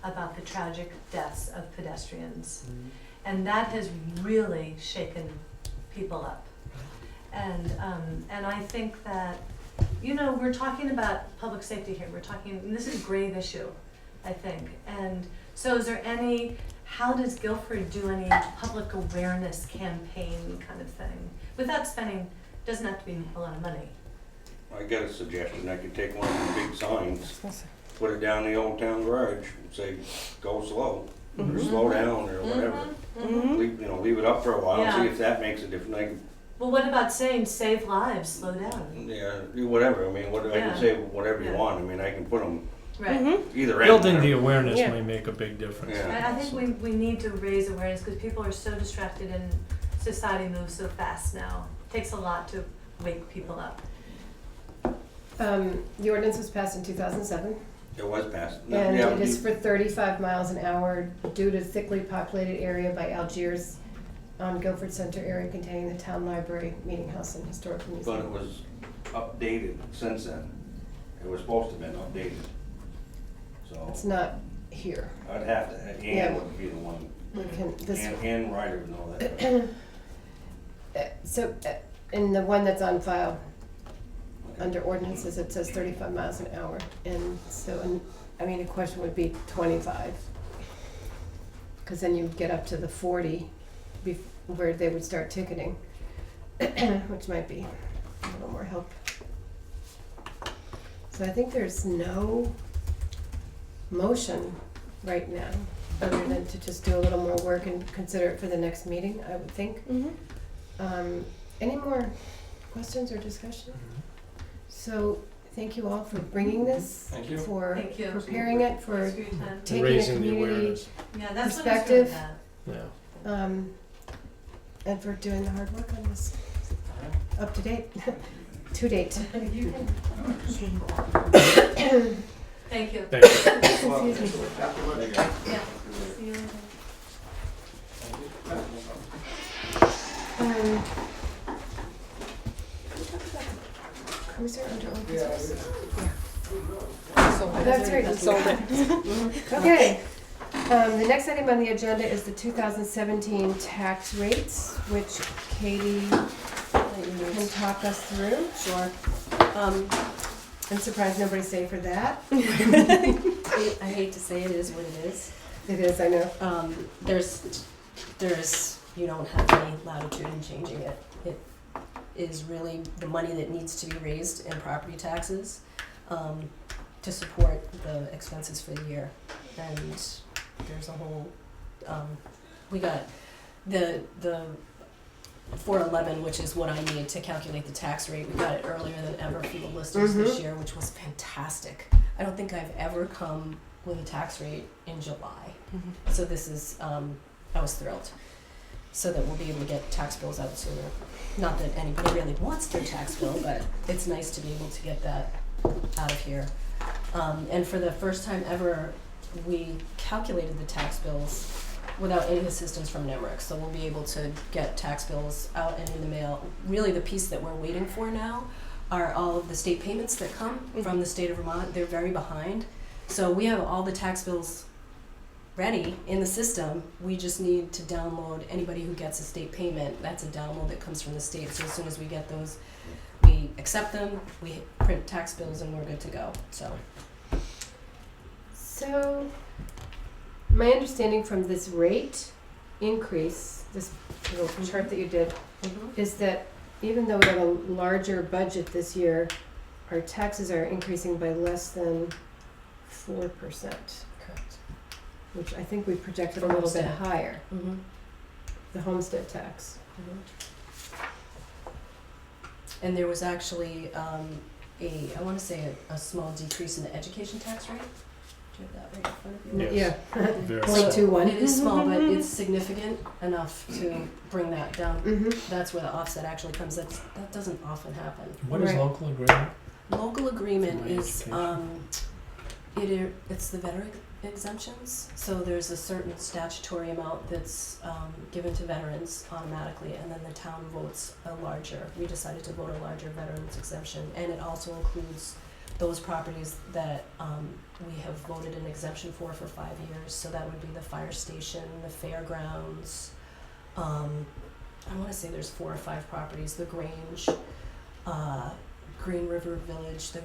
about the tragic deaths of pedestrians. And that has really shaken people up. And I think that, we're talking about public safety here, and this is a grave issue, I think. And so how does Guilford do any public awareness campaign kind of thing? Without doesn't have to be a lot of money. I got a suggestion, I could take one of the big signs, put it down the old town garage, and say, go slow, or slow down, or whatever. Mhm. Leave it up for a while, Yeah. see if that makes a difference. Well, what about saying save lives, slow down? Yeah, do whatever, I mean, I Yeah. can say whatever you Yeah. want, I mean, I can put them Right. Mhm. either end. Building the awareness Yeah. may make a big difference. Yeah. I think we need to raise awareness because people are so distracted and society moves so fast now. It takes a lot to wake people up. The ordinance was passed in 2007, It was passed. and Yeah, it is for 35 miles an hour due to thickly populated area by Algiers on Guilford Center area containing the town library, meeting house, and historical But museum. it was updated since then. It was supposed to have been updated. It's So not here. I'd have to, Yeah. Ann would be the one, We can, this, Ann Ryder would know that. in the one that's on file, under ordinances, it says 35 miles an hour. And so, a question would be 25. Because then you'd get up to the 40 where they would start ticketing, which might be a little more help. So I think there's no motion right now, other than to just do a little more work and consider it for the next meeting, I would think. Any more questions or discussion? So, thank you all for bringing this, Thank you. for Thank you. preparing it, for Thanks for your time. taking a Raising the community, awareness. Yeah, that's what perspective. it's really Yeah. And for doing the hard work on this. Up to date, to date. about. You can, thank you. Thank you. Excuse me. Yeah. See you later. Can we start under old business? That's right. Sold it. Okay. The next item on the agenda is the 2017 tax rates, which Katie can talk us through. Sure. I'm surprised nobody's safe for that. I hate to say it is what it is. It is, I know. There's, you don't have any latitude in changing it. It is really the money that needs to be raised in property taxes, to support the expenses for the year. And there's a whole, we got the 411, which is what I need to calculate the tax rate. We got it earlier than ever for the listers this year, which was fantastic. I don't think I've ever come with a tax rate in July. So this is, I was thrilled. So that we'll be able to get tax bills out sooner. Not that anybody really wants their tax bill, but it's nice to be able to get that out of here. And for the first time ever, we calculated the tax bills without any assistance from NEMRIC. So we'll be able to get tax bills out and in the mail. Really the piece that we're waiting for now are all of the state payments that come from the state of Vermont. They're very behind. So we have all the tax bills ready in the system. We just need to download anybody who gets a state payment. That's a download that comes from the state. So as soon as we get those, we accept them, we print tax bills, and we're good to go. So, my understanding from this rate increase, this little chart that you did, is that even though we have a larger budget this year, our taxes are increasing by less than 4%. Correct. Which I think we projected a For little bit homestead. higher, Mm-hmm. the homestead tax. And there was actually I want to say a small decrease in the education tax rate. Do you have that right in front of you? Yes. Yeah. Very Point two one. It is small, but it's significant enough to bring that down. Mm-hmm. That's where the offset actually comes. That doesn't often happen. What is Right. local agreement? Local agreement My is education. it's the veteran exemptions. So there's a certain statutory amount that's given to veterans automatically, and then the town votes a larger. We decided to vote a larger veterans exemption, and it also includes those properties that we have voted an exemption for 5 years. So that would be the fire station, the fairgrounds. I want to say there's 4 or 5 properties: the Grange, Green River Village, the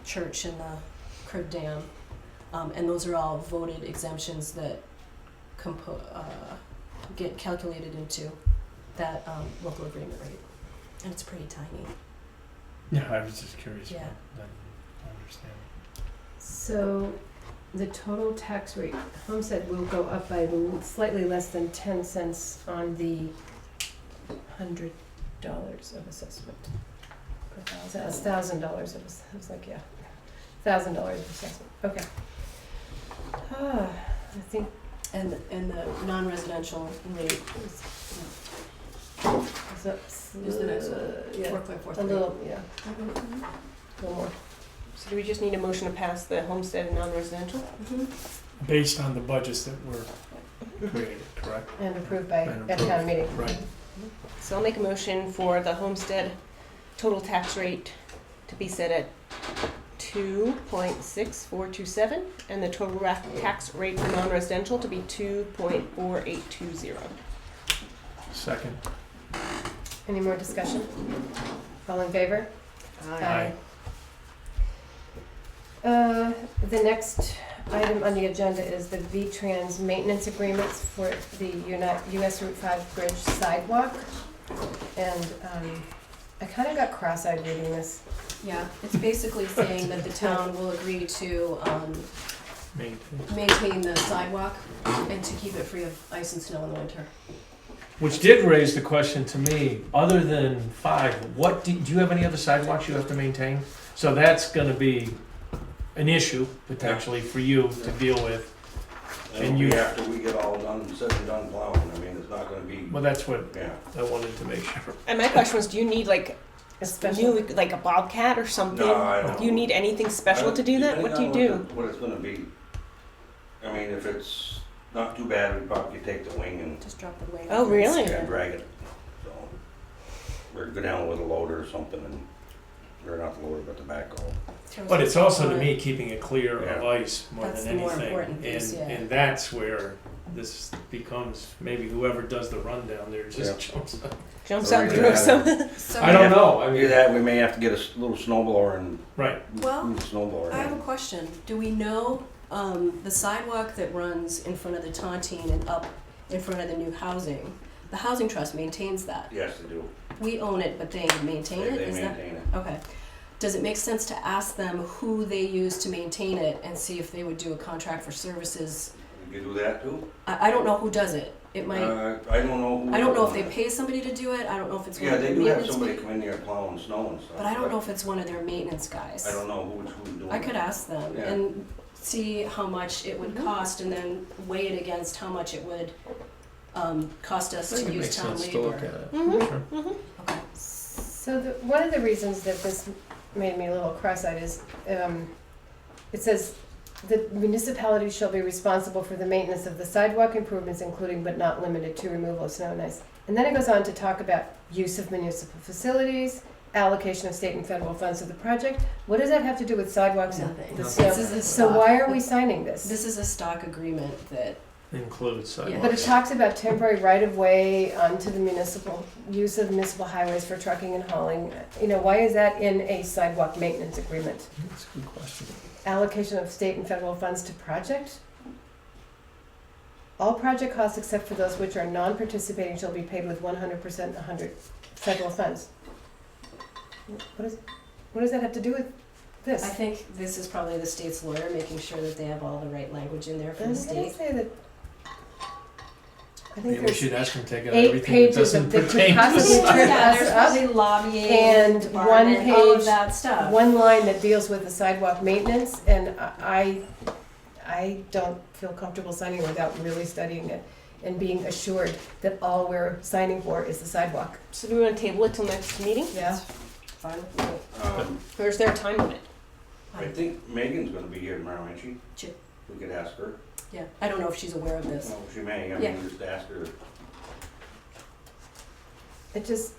church, and the Crib Dam. And those are all voted exemptions that get calculated into that local agreement rate. And it's pretty tiny. Yeah, I was just curious Yeah. about that. I understand. So, the total tax rate, homestead will go up by slightly less than 10 cents on the $100 of assessment. That's $1,000 of assessment. I was like, yeah, $1,000 of assessment. Okay. I think And the non-residential rate is the next one. yeah, 4.43. a little, yeah, a little more. So do we just need a motion to pass the homestead and non-residential? Based on the budgets that were created, correct? And approved by And at town approved. meeting. Right. So I'll make a motion for the homestead total tax rate to be set at 2.6427 and the total tax rate for non-residential to be 2.4820. Second. Any more discussion? All in favor? Aye. The next item on the agenda is the VTrans maintenance agreements for the US Route 5 bridge sidewalk. And I kind of got cross-eyed reading this. Yeah, it's basically saying that the town will agree to Maintain. maintain the sidewalk and to keep it free of ice and snow in the winter. Which did raise the question to me, other than 5, what, do you have any other sidewalks you have to maintain? So that's gonna be an issue potentially for you to deal with. And you- after we get all done, said and done plowing, I mean, it's not gonna be, Well, that's what yeah. I wanted to make sure. And my question was, do you need like A special, like a bobcat or something? No, I don't. Do you need anything special to do that? What do you Depending on do? What it's gonna be. I mean, if it's not too bad, we probably could take the wing and Just drop the wing. Oh, really? yeah, drag it. So, or go down with a loader or something and, or not the loader, but the backhoe. But it's also to me keeping it clear of Yeah. ice more That's than the more anything. important piece, yeah. And that's where this becomes, maybe whoever does the rundown there just Yeah. jumps up. Jumps Or out and either throws that some. So I don't know, I Either mean, that, we may have to get a little snow blower and right, Well, move the snow blower. I have a question. Do we know the sidewalk that runs in front of the Tontine and up in front of the new housing? The housing trust maintains that. Yes, they do. We own it, but they maintain it. They Is that maintain it. okay? Does it make sense to ask them who they use to maintain it and see if they would do a contract for services? You can do that too? I don't know who does it. It might. I don't know who. I don't know if they pay somebody to do it. I don't know if it's one Yeah, of they their do have maintenance. somebody come in there plowing snow and stuff. But I don't know if it's one of their maintenance guys. I don't know who's doing it. I could ask them Yeah. and see how much it would cost and then weigh it against how much it would cost us I think to it use makes town sense to look at labor. it. Mm-hmm. Sure. Okay. so one of the reasons that this made me a little cross-eyed is, it says, the municipality shall be responsible for the maintenance of the sidewalk improvements, including but not limited to removal of snow and ice. And then it goes on to talk about use of municipal facilities, allocation of state and federal funds for the project. What does that have to do with sidewalks and Nothing. the This snow? is a So stock- why are we signing this? This is a stock agreement that, Includes Yeah. sidewalks. But it talks about temporary right-of-way onto the municipal, use of municipal highways for trucking and hauling. You know, why is that in a sidewalk maintenance agreement? That's a good question. Allocation of state and federal funds to project? All project costs except for those which are non-participating shall be paid with 100% 100 federal funds. What does that have to do with this? I think this is probably the state's lawyer making sure that they have all the right language in there I'm from the gonna state. say that, I think Maybe we there's should ask them to take out 8 everything that pages doesn't of that could pertain to possibly sidewalks. trip Yeah, us there's up. probably lobbying, And one department, all of page- that stuff. One line that deals with the sidewalk maintenance, and I don't feel comfortable signing it without really studying it and being assured that all we're signing for is the sidewalk. So do we want to table it till next meeting? Yeah. Fine with me. Or is there a time limit? I think Megan's gonna be here tomorrow, ain't she? She- We could ask her. Yeah, I don't know if she's aware of this. Well, she may, I Yeah. mean, just ask her. It just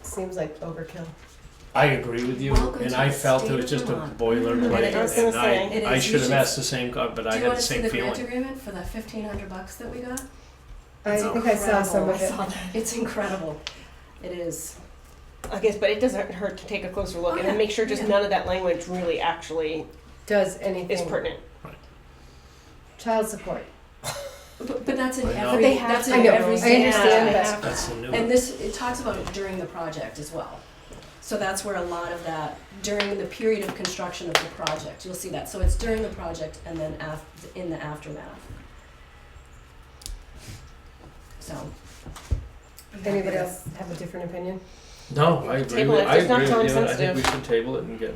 seems like overkill. I agree with you, Welcome and to I the felt state it was of just a Vermont. boilerplate, I was gonna and say. It I is. should You have should- asked the same, but I Do you had want the to see same the grant feeling. agreement for the $1,500 that we got? I It's think I saw some of it. incredible. It's incredible. It is. I guess, but it doesn't hurt to take a closer look Oh, and yeah. make sure just Yeah. none of that language really actually Does is anything. pertinent. Child support. But that's in I know. every, But they have that's to. in I know, every I state. understand Yeah. that. That's the new And one. this, it talks about it during the project as well. So that's where a lot of that, during the period of construction of the project, you'll see that. So it's during the project and then in the aftermath. So. Anybody else have a different opinion? No, I agree Table with, it. I It's not agree with time you, I think sensitive. we should table it and get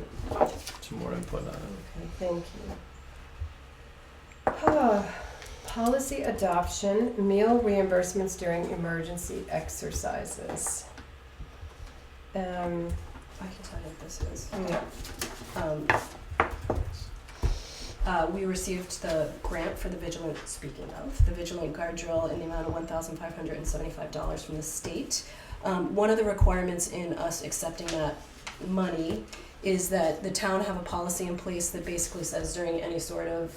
some more input on it. Okay, thank you. Policy adoption, meal reimbursements during emergency exercises. I can tell you what this is. Yeah. We received the grant for the Vigilant, speaking of, the Vigilant guard drill in the amount of $1,575 from the state. One of the requirements in us accepting that money is that the town have a policy in place that basically says during any sort of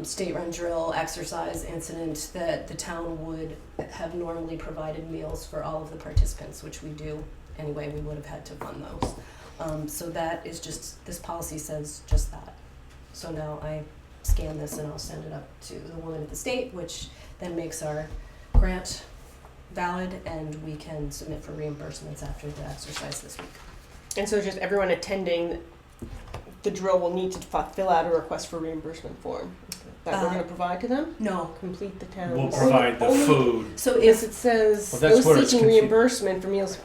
state-run drill, exercise, incident, that the town would have normally provided meals for all of the participants, which we do anyway. We would have had to fund those. So that is just, this policy says just that. So now I scan this and I'll send it up to the woman at the state, which then makes our grant valid, and we can submit for reimbursements after the exercise this week. And so just everyone attending the drill will need to fill out a request for reimbursement form that we're going to provide to them. No. Complete the town's. We'll provide the Only- food. So Yes, if it says Well, that's where those it's seeking confu- reimbursement for meals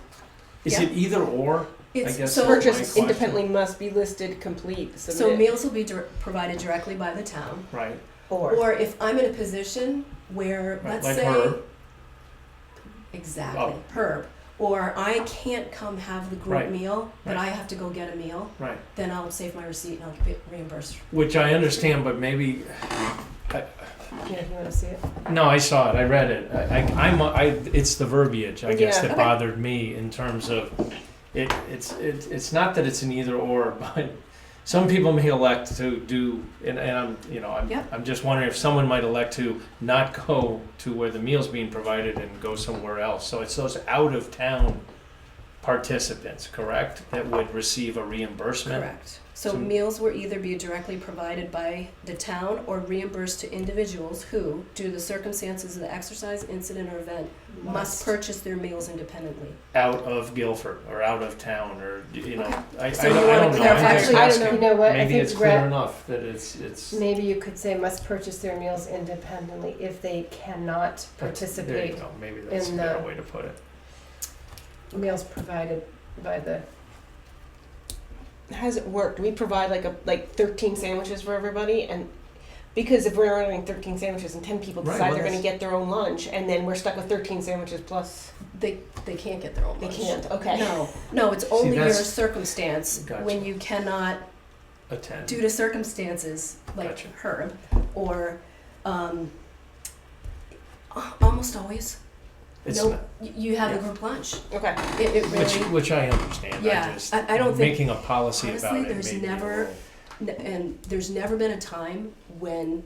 Is it either or? it's I guess so my purchased question. independently must be listed, complete, so submitted. meals will be provided directly by the town. Right. Or if I'm in a position where, Right, let's like say, Herb. exactly, Oh. Herb, or I can't come have the group Right. meal, but Right. I have to go get a meal, Right. then I'll save my receipt and I'll get reimbursed. Which I understand, but maybe. Yeah, you wanna see it? No, I saw it. I read it. It's the verbiage, I guess, Yeah. that Okay. bothered me in terms of it. It's not that it's an either or, but some people may elect to do, and Yep. I'm just wondering if someone might elect to not go to where the meal's being provided and go somewhere else. So it's those out of town participants, correct, that would receive a reimbursement. Correct. So So- meals will either be directly provided by the town or reimbursed to individuals who, due to the circumstances of the exercise, incident, or event, must purchase their meals independently. Out of Guilford or out of town, or I So you don't wanna know. clarify- I'm just Actually, I asking. don't You know what, I Maybe think it's clear Brett, enough that it's. maybe you could say must purchase their meals independently if they cannot There you participate go. Maybe that's a in better the- way to put it. meals provided by the, How does it work? Do we provide like 13 sandwiches for everybody? And because if we're ordering 13 sandwiches and 10 people Right, decide well, they're going to that's- get their own lunch, and then we're stuck with 13 sandwiches plus They can't get their own they lunch. can't. Okay. No, it's only your that's- circumstance Gotcha. when you cannot, Attend. due to circumstances like Gotcha. Herb, or almost always, It's no, not- you have yeah. a group lunch. Okay. It really, which I understand. Yeah, I just I don't think- making a policy honestly, about it. there's may be a never- little- and there's never been a time when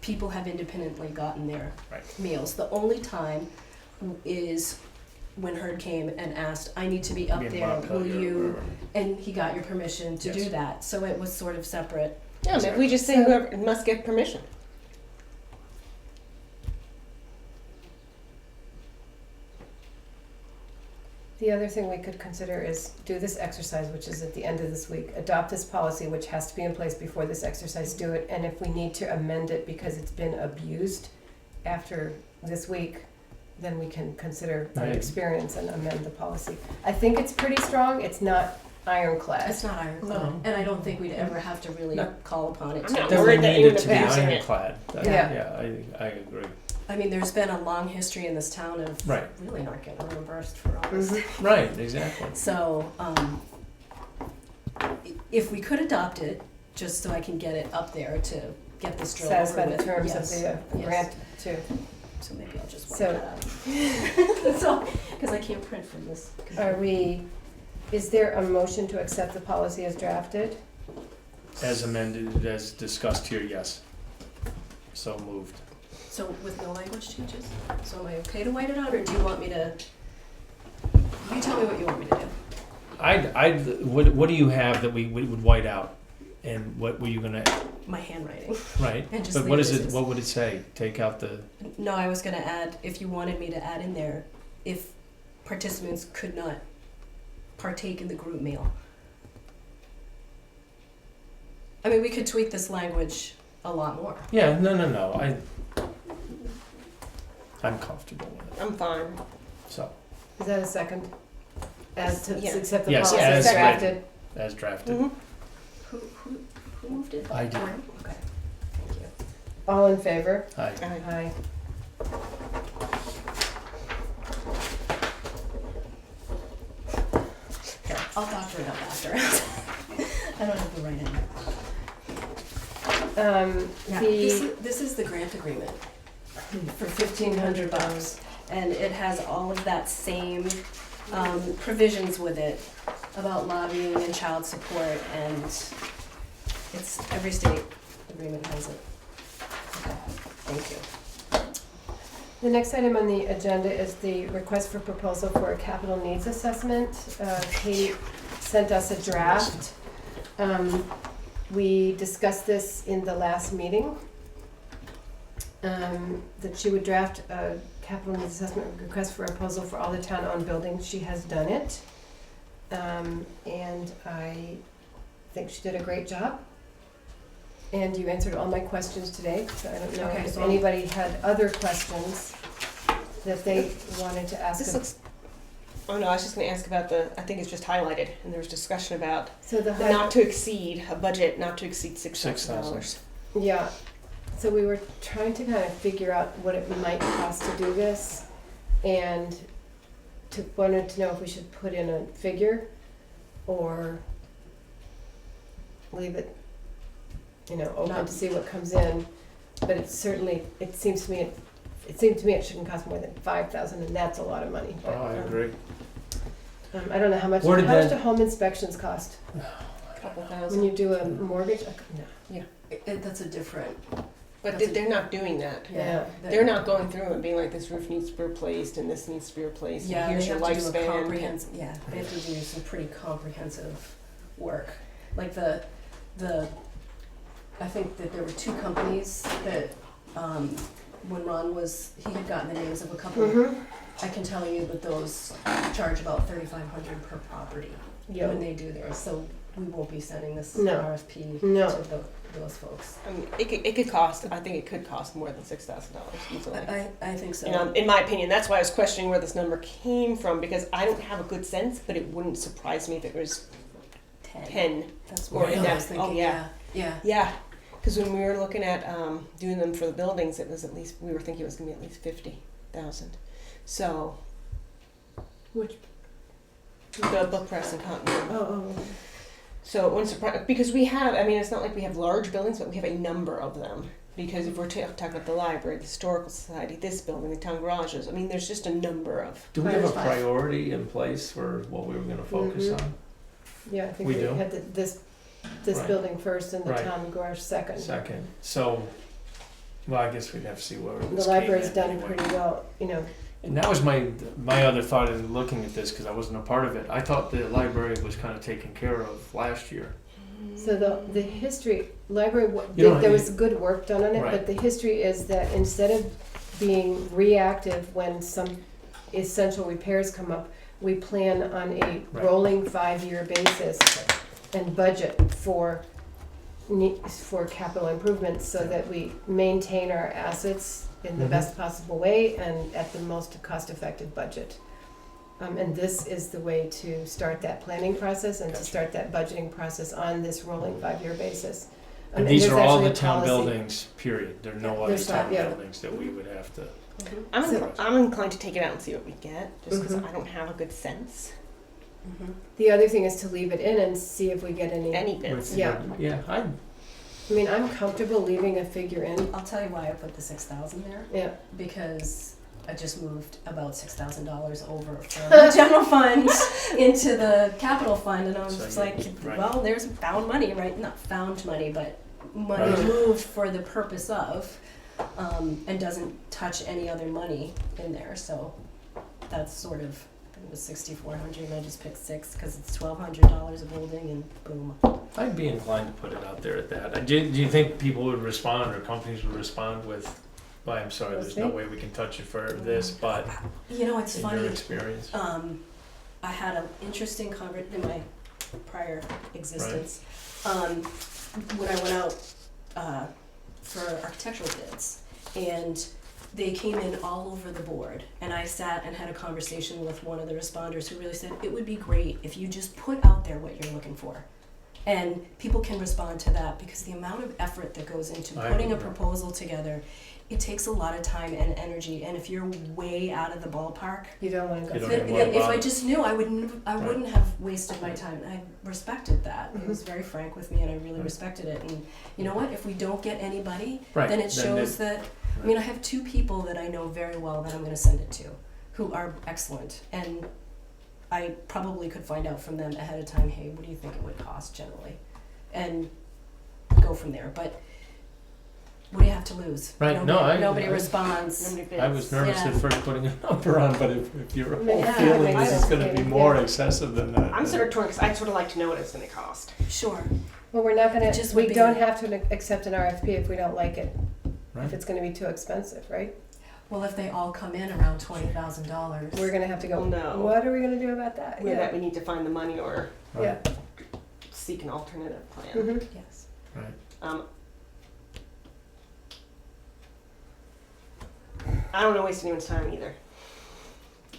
people have independently gotten their Right. meals. The only time is when Herb came and asked, I need to be up Being there, mocked will out or you, whatever. and he got your permission to Yes. do that. So it was sort of separate. Yeah, maybe we just say So- whoever must get permission. the other thing we could consider is do this exercise, which is at the end of this week, adopt this policy, which has to be in place before this exercise, do it, and if we need to amend it because it's been abused after this week, then we can consider our Right. experience and amend the policy. I think it's pretty strong, it's not ironclad. It's not ironclad, No. and I don't think we'd ever have to really No. call upon it. I'm not to- worried Doesn't that need you it to be would pass it. ironclad. Yeah. I agree. I mean, there's been a long history in this town of Right. really not getting reimbursed for all this. Right, exactly. So, if we could adopt it, just so I can get it up there to get this drill over Satisfy with. the terms yes, of the yes. grant too. So maybe I'll just work So- that out. So, because I can't print from this. Is there a motion to accept the policy as drafted? As amended, as discussed here, yes. So moved. So with no language changes? So am I okay to white it out, or do you want me to? You tell me what you want me to do. What do you have that we would white out? And what were you gonna, My handwriting. right? And just But leave what it is as it, is. what would it say? Take out the, No, I was gonna add, if you wanted me to add in there, if participants could not partake in the group meal. I mean, we could tweak this language a lot more. yeah, no, I'm comfortable with it, I'm fine. so, Is that a second? As to Yeah. accept the Yes, policy as as drafted? as drafted. Mhm. Who moved it? I did. Okay, thank you. All in favor? Aye. Aye. I'll doctor it up after. I don't have to write it. This is the grant agreement for $1,500, and it has all of that same provisions with it about lobbying and child support, and it's every state agreement has it. Okay, thank you. The next item on the agenda is the request for proposal for a capital needs assessment. Kate sent us a draft. We discussed this in the last meeting, that she would draft a capital needs assessment request for a proposal for all the town-owned buildings. She has done it. And I think she did a great job. And you answered all my questions today, so I don't know Okay, if so- anybody had other questions that they wanted to ask. This looks, oh no, I was just gonna ask about I think it's just highlighted, and there was discussion about So the the not to exceed, a budget not to exceed $6,000. Yeah, so we were trying to kind of figure out what it might cost to do this, and wanted to know if we should put in a figure or leave it, open Not- to see what comes in. But it seems to me it shouldn't cost more than $5,000, and that's a lot of money. Oh, I agree. I don't know how much. Where did how much that- do home inspections cost Couple when thousand. you do a mortgage? No. That's a different, But That's they're not doing that. Yeah. They're not going through and being like, this roof needs to be replaced and this needs to be replaced. Yeah, and here's they your have to do a lifespan. comprehensive, yeah, they have to do some pretty comprehensive work. Like I think that there were two companies that, when Ron he had gotten the names of a couple. Mm-hmm. I can tell you that those charge about $3,500 per property Yeah. when they do theirs, so we won't be sending this No. RFP No. to those folks. I mean, it could cost, I think it could cost more than $6,000 easily. I think so. In my opinion, that's why I was questioning where this number came from, because I don't have a good sense, but it wouldn't surprise me if it was 10. That's or what in I that- was thinking, oh, yeah. Yeah. Yeah, because when we were looking at doing them for the buildings, it was we were thinking it was going to be at least 50,000. So. Which? The book press and continuity. Oh. So it wouldn't surprise, because it's not like we have large buildings, but we have a number of them. Because if we're talking about the library, the historical society, this building, the town garages, there's just a number of. Do we have a Five. priority in place for what we were gonna focus Mhm. on? Yeah, I think We we do? had this Right. building first and the Right. town garage second. Second, so, well, I guess we'd have to see where The this library's came in done anyway. pretty well, And that was my other thought in looking at this, because I wasn't a part of it. I thought the library was kind of taken care of last year. So the history, library, You don't there need- was good work done on it, Right. but the history is that instead of being reactive when some essential repairs come up, we plan on a Right. rolling 5-year basis and budget for capital improvements so Yeah. that we maintain our assets in the Mhm. best possible way and at the most cost-effective budget. And this is the way to start that planning process and to Gotcha. start that budgeting process on this rolling 5-year basis. And these there's are all actually the a town policy. buildings, period. There are no other There's not- town yeah. buildings that we would have to. I'm inclined to take it out and see what we get, just because Mhm. I don't have a good sense. Mm-hmm. The other thing is to leave it in and see if we get any. Any bits. Yeah. Yeah, I'm comfortable leaving a figure in. I'll tell you why I put the 6,000 there. Yeah. Because I just moved about $6,000 over from the general fund into the capital fund, and I was So just you- like, right. well, there's found money, right? Not found money, but money Right. moved for the purpose of, and doesn't touch any other money in there. So that's sort of, I think it was 6,400, and I just picked 6 because it's $1,200 a building, and boom. I'd be inclined to put it out there at that. Do you think people would respond or companies would respond with, well, I'm sorry, there's no way we can touch it for this, but You know, it's in funny. your experience? I had an interesting conversation in my prior existence. When I went out for architectural bids, and they came in all over the board, and I sat and had a conversation with one of the responders who really said, it would be great if you just put out there what you're looking for. And people can respond to that, because the amount of effort that goes into I putting a agree. proposal together, it takes a lot of time and energy, and if you're way out of the ballpark, You don't want to You go don't through even it. wanna if I bother. just knew, I wouldn't have wasted my time. And I respected that. He was very frank with me, and I really Right. respected it. And you know what? If we don't get anybody, Right. then it shows that. I mean, I have 2 people that I know very well that I'm going to send it to, who are excellent, and I probably could find out from them ahead of time. Hey, what do you think it would cost generally, and go from there. But what do you have to lose? Right, Nobody I- responds. I was nervous Yeah. at first putting a number on, but if your whole Yeah, feeling makes is it's sense. gonna be Yeah. more excessive than that. I'm sort of torn, because I'd sort of like to know what it's going to cost. Sure. Well, we're not gonna, It just would we be- don't have to accept an RFP if we don't like it, Right. if it's gonna be too expensive, right? Well, if they all come in around $20,000. We're gonna have to go, Oh, no. what are we gonna do about that? With Yeah, that, we need to find the money or yeah. seek an alternative plan. Mhm. Yes. Um, I don't want to waste anyone's time either.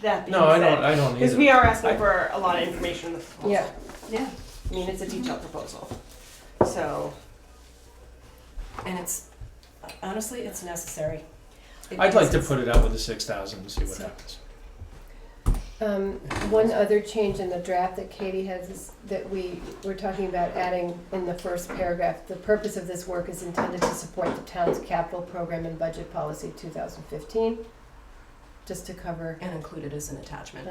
That being No, I said, don't because either. we are asking for a lot of information in the proposal. Yeah. Yeah. I mean, it's a detailed proposal. So, And it's, honestly, it's necessary. I'd like to put it out with the 6,000 and see what happens. One other change in the draft that Katie has is that we were talking about adding in the first paragraph, the purpose of this work is intended to support the town's capital program and budget policy 2015, just to cover And include it as an attachment.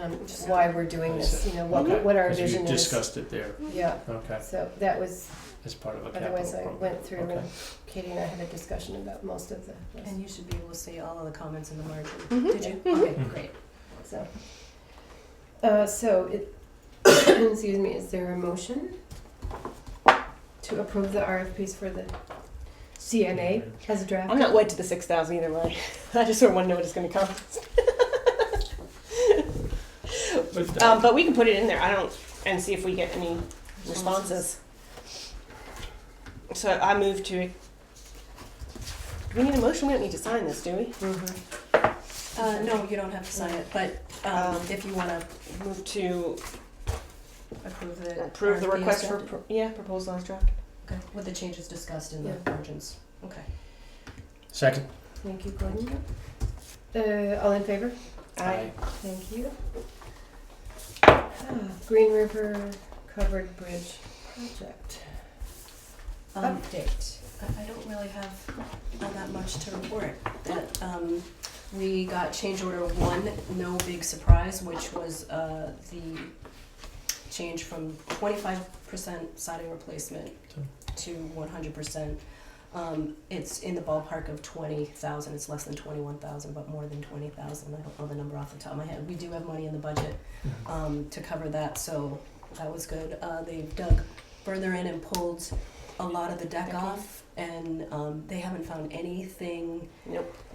why we're doing this, you know, what our Because vision you is. discussed it there. Yeah, Okay, so that was, as part of a capital otherwise I program. went through Okay. and Katie and I had a discussion about most of the rest. And you should be able to see all of the comments in the margin. Mhm. Did you? Okay, Mhm. great. So, excuse me, is there a motion to approve the RFPs for the CNA as a draft? I'm not wed to the 6,000 either way. I just sort of want to know what it's going to cost. But we can put it in there. And see if we get any responses. So I move to. Do we need a motion? We don't need to sign this, do we? No, you don't have to sign it, but if you want to Move to approve the. approve the RFP as request for drafted. proposal as drafted. Okay, with the changes discussed in the Yeah. margins. Okay. Second. Thank you, Gordon. All in favor? Aye. Thank you. Green River Covered Bridge Project. Update. I don't really have all that much to report. That, we got change order 1, no big surprise, which was the change from 25% siding replacement to 100%. It's in the ballpark of 20,000. It's less than 21,000, but more than 20,000. I don't know the number off the top of my head. We do have money in the budget to cover that, so that was good. They've dug further in and pulled a lot of the deck off, and they haven't found anything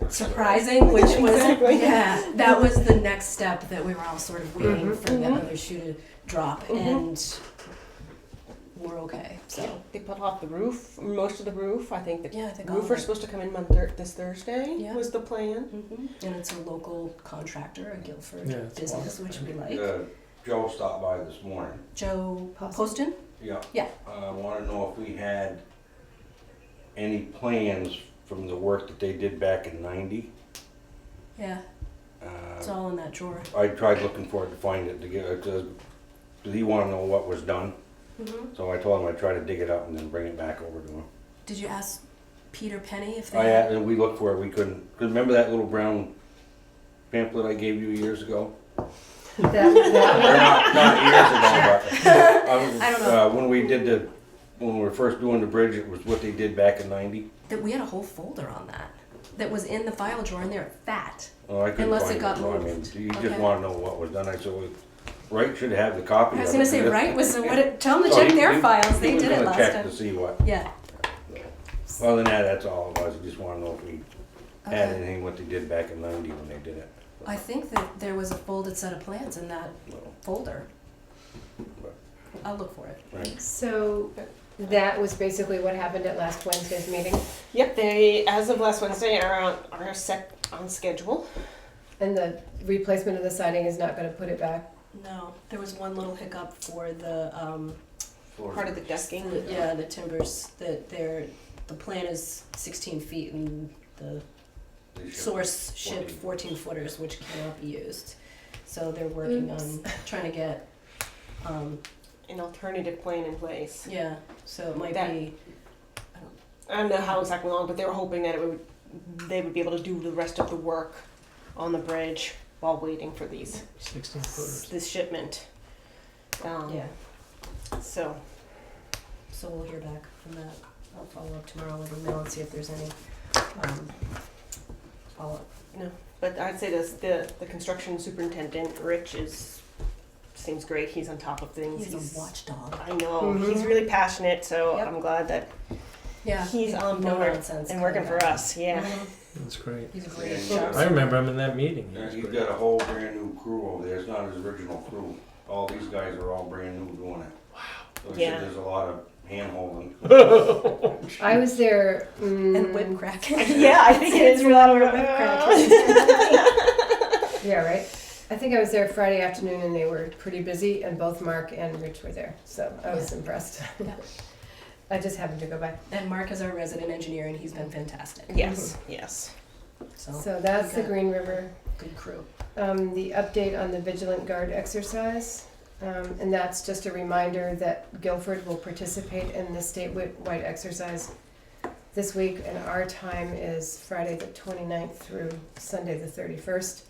surprising, which was yeah, that was the next step that we were all sort of waiting for the other shoe to drop, and we're okay. So They put off the roof, most of the roof. I think the yeah, I think all roofer's of it. supposed to come in this Thursday. Yeah. Was the plan. And it's a local contractor, a Guilford Yeah, it's business, which we like. Joe stopped by this morning. Joe Poston? Poston? Yeah. Yeah. I wanna know if we had any plans from the work that they did back in '90. Yeah, it's all in that drawer. I tried looking for it to find it to get it, 'cause he wanna know what was done. So I told him I'd try to dig it up and then bring it back over to him. Did you ask Peter Penny if they And we looked for it, we couldn't, 'cause remember that little brown pamphlet I gave you years ago? That Or not years ago, but I don't know. when we were first doing the bridge, it was what they did back in '90. that we had a whole folder on that was in the file drawer, and they're fat. Oh, I couldn't Unless find it got so I mean, moved. you just Okay. wanna know what was done, I said, well, Wright should have the copy I of was it. gonna say, right, was the, what, tell them to Oh, check he- their he- files, they he was did it gonna last check time. to see what. Yeah. Other than that, that's all it was, I just wanna know if we had Okay. anything what they did back in '90 when they did it. I think that there was a folded set of plans in that folder. I'll look for it. Right. So that was basically what happened at last Wednesday's meeting, Yep, they as of last Wednesday are set on schedule. and the replacement of the siding is not gonna put it back. No, there was one little hiccup for the, Part of the decking. the timbers, that the plan is 16 feet and the They shipped source shipped 14 footers, which cannot be used. So they're working on trying to get, An alternative plan in place. yeah, so it might That- be, I don't know how exactly long, but they were hoping that they would be able to do the rest of the work on the bridge while waiting for 16 footers. this shipment. yeah, So so we'll hear back from that. I'll follow up tomorrow with email and see if there's any, follow-up. but I'd say the construction superintendent, Rich, seems great. He's on top of things. He's a watchdog. I know. Mhm. He's really passionate, so Yep. I'm glad that Yeah. He's on no board nonsense and working kind for of us, yeah. guy. That's great. He's a great Yeah. shop. I remember him in that meeting. He Yeah, was he's great. got a whole brand new crew over there. It's not his original crew. All these guys are all brand new doing it. Wow. So he Yeah. said there's a lot of hand holding. I was there. And whip crack. Yeah, I think it is a lot of whip crack. Yeah, right. I think I was there Friday afternoon, and they were pretty busy, and both Mark and Rich were there, so I was impressed. Yeah. I just happened to go by. And Mark is our resident engineer, and he's been fantastic. Yes, yes. So that's the got Green River. good crew. The update on the Vigilant Guard exercise, and that's just a reminder that Guilford will participate in the statewide exercise this week, and our time is Friday the 29th through Sunday the 31st.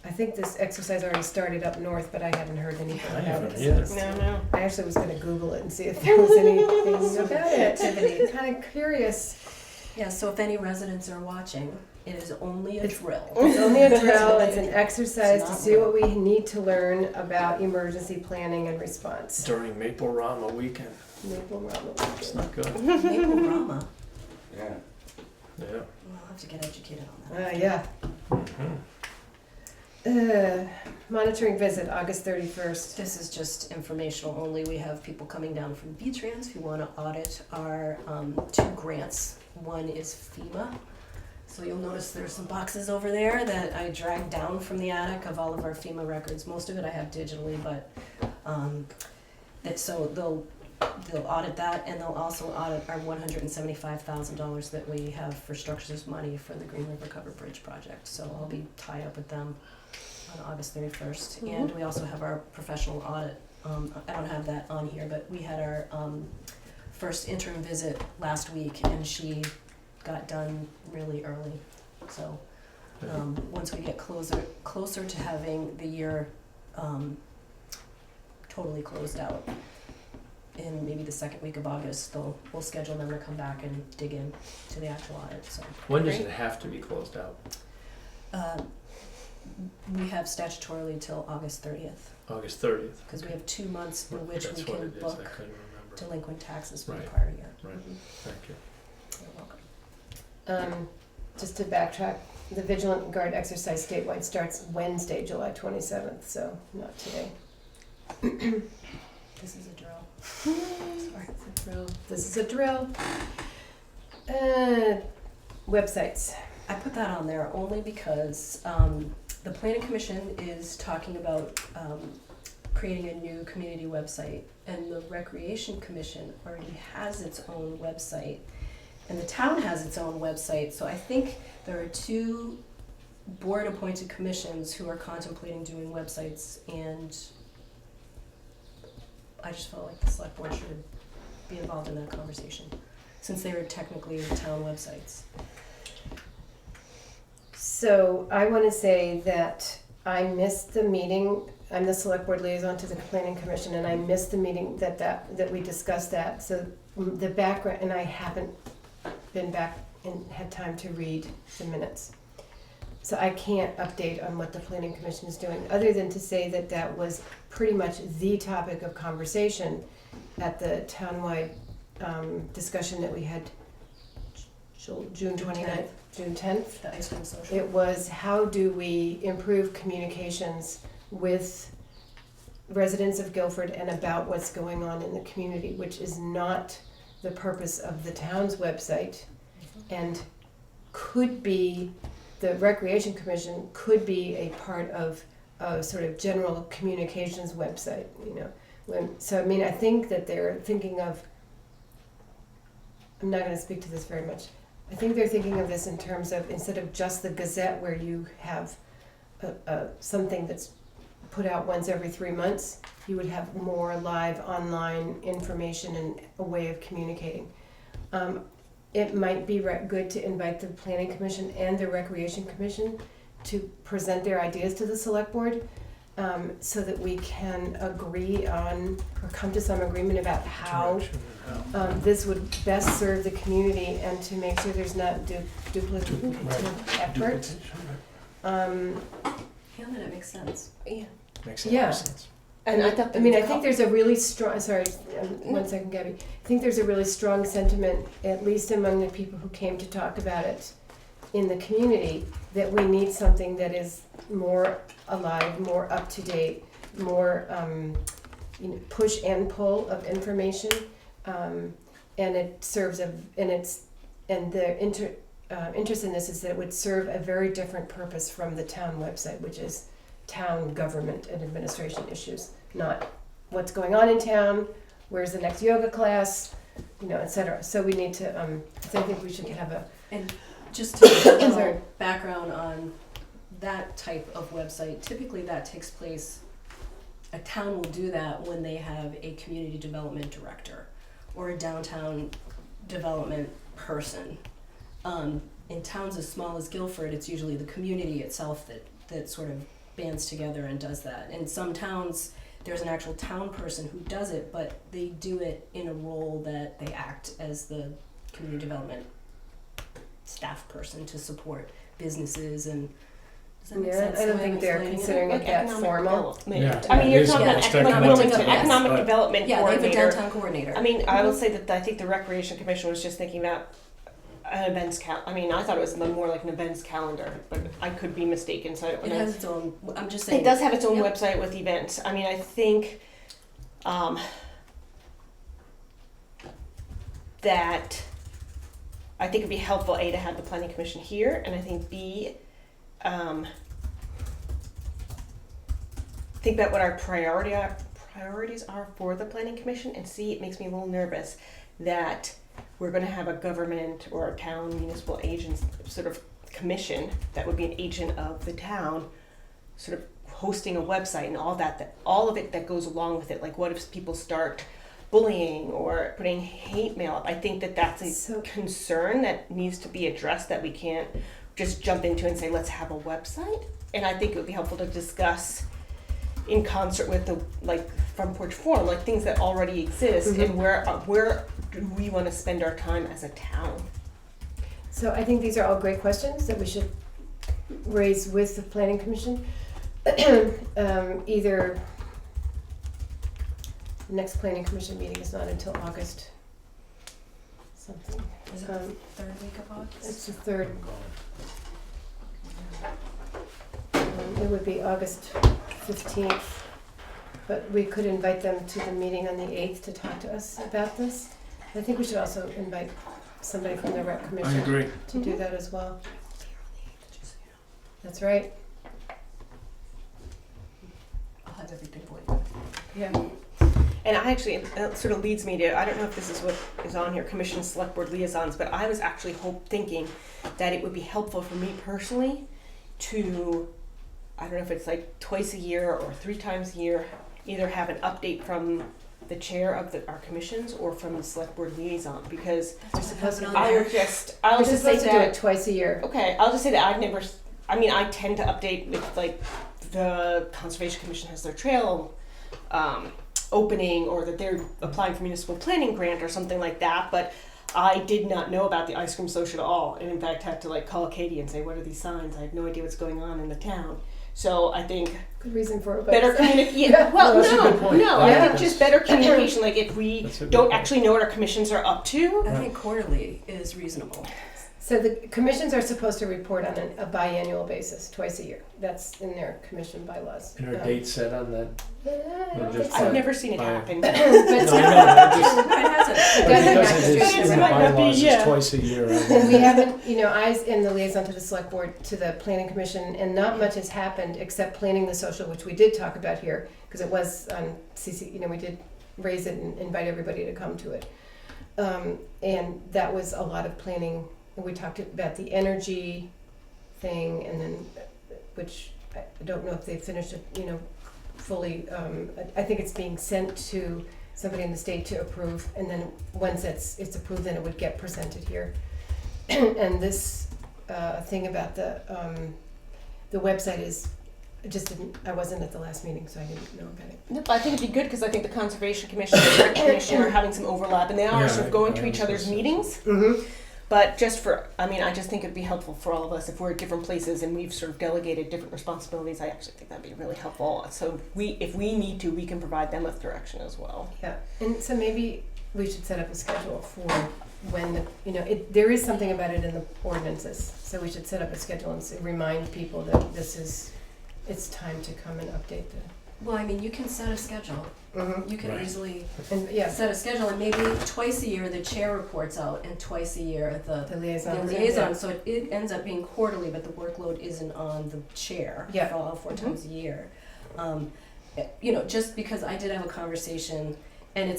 I think this exercise already started up north, but I haven't heard anything I about haven't it. either. So No. I actually was gonna Google it and see if there was anything about it. Activity. Kind of curious. Yeah, so if any residents are watching, it is only a drill. It's only a drill, it's an exercise It's to not see what we need to learn about emergency planning and response. During Maple Rama weekend. Maple Rama It's weekend. not good. Maple Rama. Yeah. Yeah. We'll have to get educated on that. Yeah. Mhm. Monitoring visit, August 31st. This is just informational only. We have people coming down from VTrans who want to audit our 2 grants. One is FEMA. So you'll notice there's some boxes over there that I dragged down from the attic of all of our FEMA records. Most of it I have digitally, but so they'll audit that, and they'll also audit our $175,000 that we have for structures money for the Green River Covered Bridge project. So I'll be tied up with them on August 31st. And we also have our professional audit. I don't have that on here, but we had our first interim visit last week, and she got done really early. So once we get closer to having the year totally closed out, in maybe the second week of August, we'll schedule them to come back and dig in to the actual audit. So When does it have to be closed out? we have statutorily till August 30th, August 30th. because we have 2 months in which That's we what can it is. I book couldn't remember. delinquent taxes for the Right. prior year. Right. Mhm. Thank you. You're welcome. Just to backtrack, the Vigilant Guard exercise statewide starts Wednesday, July 27th, so not today. This is a drill. Sorry. It's a drill. This is a drill. Websites. I put that on there only because the Planning Commission is talking about creating a new community website, and the Recreation Commission already has its own website, and the town has its own website. So I think there are 2 board-appointed commissions who are contemplating doing websites, and I just felt like the select board should be involved in that conversation, since they are technically town websites. So I want to say that I missed the meeting. I'm the select board liaison to the planning commission, and I missed the meeting that we discussed that. So the background, and I haven't been back and had time to read the minutes. So I can't update on what the planning commission is doing, other than to say that that was pretty much the topic of conversation at the townwide discussion that we had June 29th, June 10th. The ice cream social. It was, how do we improve communications with residents of Guilford and about what's going on in the community, which is not the purpose of the town's website, and could be, the Recreation Commission could be a part of a sort of general communications website, you know. So I mean, I think that they're thinking of, I'm not going to speak to this very much. I think they're thinking of this in terms of, instead of just the Gazette, where you have something that's put out once every 3 months, you would have more live online information and a way of communicating. It might be good to invite the Planning Commission and the Recreation Commission to present their ideas to the Select Board, so that we can agree on, or come to some agreement about how Direction and how. this would best serve the community, and to make sure there's not duplicative effort. Duplication, right. Yeah, that makes sense. Yeah. Makes a lot Yeah. of sense. And I thought I mean, I think there's a really strong, sorry, 1 second, Gabby. I think there's a really strong sentiment, at least among the people who came to talk about it in the community, that we need something that is more alive, more up to date, more push and pull of information, and it serves the interest in this is that it would serve a very different purpose from the town website, which is town government and administration issues, not what's going on in town, where's the next yoga class, etc. So we need to. So I think we should have a. And just to give a little background on that type of website, typically that takes place. A town will do that when they have a community development director or a downtown development person. In towns as small as Guilford, it's usually the community itself that sort of bands together and does that. In some towns, there's an actual town person who does it, but they do it in a role that they act as the community development staff person to support businesses and. Does that make sense? I don't think they're considering it that formal. Yeah. I mean, you're talking Yeah, about it's economic development Yeah, they have a coordinator. downtown coordinator. I mean, I will say that I think the Recreation Commission was just thinking about an events I mean, I thought it was more like an events calendar, but I could be mistaken. So I don't It know. has its own. I'm just saying. It does have its own Yep. website with events. I mean, I think that I think it'd be helpful A to have the Planning Commission here, and I think B, think about what our priorities are for the Planning Commission, and C, it makes me a little nervous that we're going to have a government or a town municipal agent sort of commission that would be an agent of the town, sort of hosting a website and all of it that goes along with it. Like, what if people start bullying or putting hate mail up? I think that that's a concern that needs to be addressed, that we can't just jump into and say, let's have a website. And I think it would be helpful to discuss in concert with the, like, front porch forum, like things that already exist, and where do we want to spend our time as a town? So I think these are all great questions that we should raise with the Planning Commission. Either the next Planning Commission meeting is not until August something. Is it the third week of August? It's the third. It would be August 15th, but we could invite them to the meeting on the 8th to talk to us about this. I think we should also invite somebody from the Rec Commission. I agree. To do that as well. That's right. I'll have everything for you. Yeah. And I actually, that sort of leads me to, I don't know if this is what is on here, Commission Select Board Liaisons, but I was actually thinking that it would be helpful for me personally to, I don't know if it's like twice a year or 3 times a year, either have an update from the chair of our commissions or from the Select Board Liaison, because We're supposed to I'll We're just supposed say to do it that, twice a year. okay, I'll just say that I tend to update with, like, the Conservation Commission has their trail opening, or that they're applying for municipal planning grant or something like that, but I did not know about the ice cream social at all, and in fact had to, like, call Katie and say, what are these signs? I have no idea what's going on in the town. So I think Good reason for it. better communication. Yeah, well, No, that's a good point. I Yeah. think just better communication. Like, if we That's a good don't point. actually know what our commissions are up to, I think quarterly is reasonable. So the commissions are supposed to report on a biannual basis, twice a year. That's in their commission bylaws. And our date set on that? I Or don't just think so. I've never seen it Fine. happen. But No, I know, I just, No, it hasn't. It but doesn't because have it is to. in the Might not be, bylaws, yeah. it's twice a year. And we haven't, I am the liaison to the select board, to the planning commission, and not much has happened except planning the social, which we did talk about here, because it was on CC, we did raise it and invite everybody to come to it. And that was a lot of planning. We talked about the energy thing, and then, which I don't know if they finished it, fully. I think it's being sent to somebody in the state to approve, and then once it's approved, then it would get presented here. And this thing about the website is I wasn't at the last meeting, so I didn't know about it. Nope, I think it'd be good, because I think the Conservation Commission and the Rec Commission are having some overlap, and they are Yeah, sort of going I to each other's understand. meetings. Mm-hmm. But just for, I mean, I just think it'd be helpful for all of us if we're at different places and we've sort of delegated different responsibilities. I actually think that'd be really helpful. So if we need to, we can provide them with direction as well. Yeah, and so maybe we should set up a schedule for when, there is something about it in the ordinances. So we should set up a schedule and remind people that it's time to come and update the. Well, I mean, you can set a schedule. You can Right. easily And, yeah, set a schedule, and maybe twice a year the chair reports out, and twice a year the liaison. the liaison. So it ends up being quarterly, but the workload isn't on the chair Yeah. for all 4 times a year. Just because I did have a conversation, and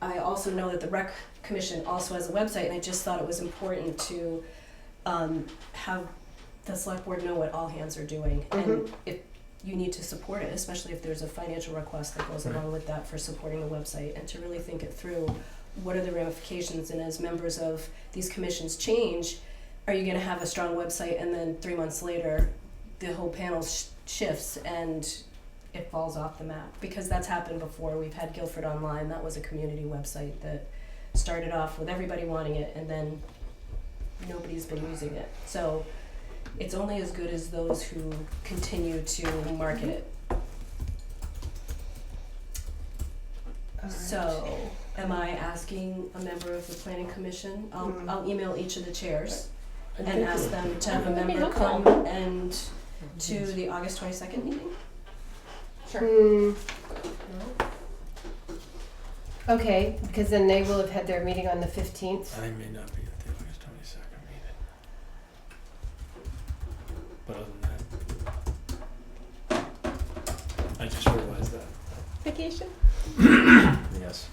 I also know that the rec commission also has a website, and I just thought it was important to have the select board know what all hands are doing, and if you need to support it, especially if there's a financial request that goes Right. along with that for supporting the website, and to really think it through. What are the ramifications, and as members of these commissions change, are you going to have a strong website and then 3 months later the whole panel shifts and it falls off the map? Because that's happened before. We've had Guilford Online. That was a community website that started off with everybody wanting it, and then nobody's been using it. So it's only as good as those who continue to market it. So, am I asking a member of the planning commission? I'll email each of the chairs and ask them to have a member come and to the August 22nd meeting? Okay, because then they will have had their meeting on the 15th. I may not be at the August 22nd meeting. But other than that, I just realized that. Vacation? Yes.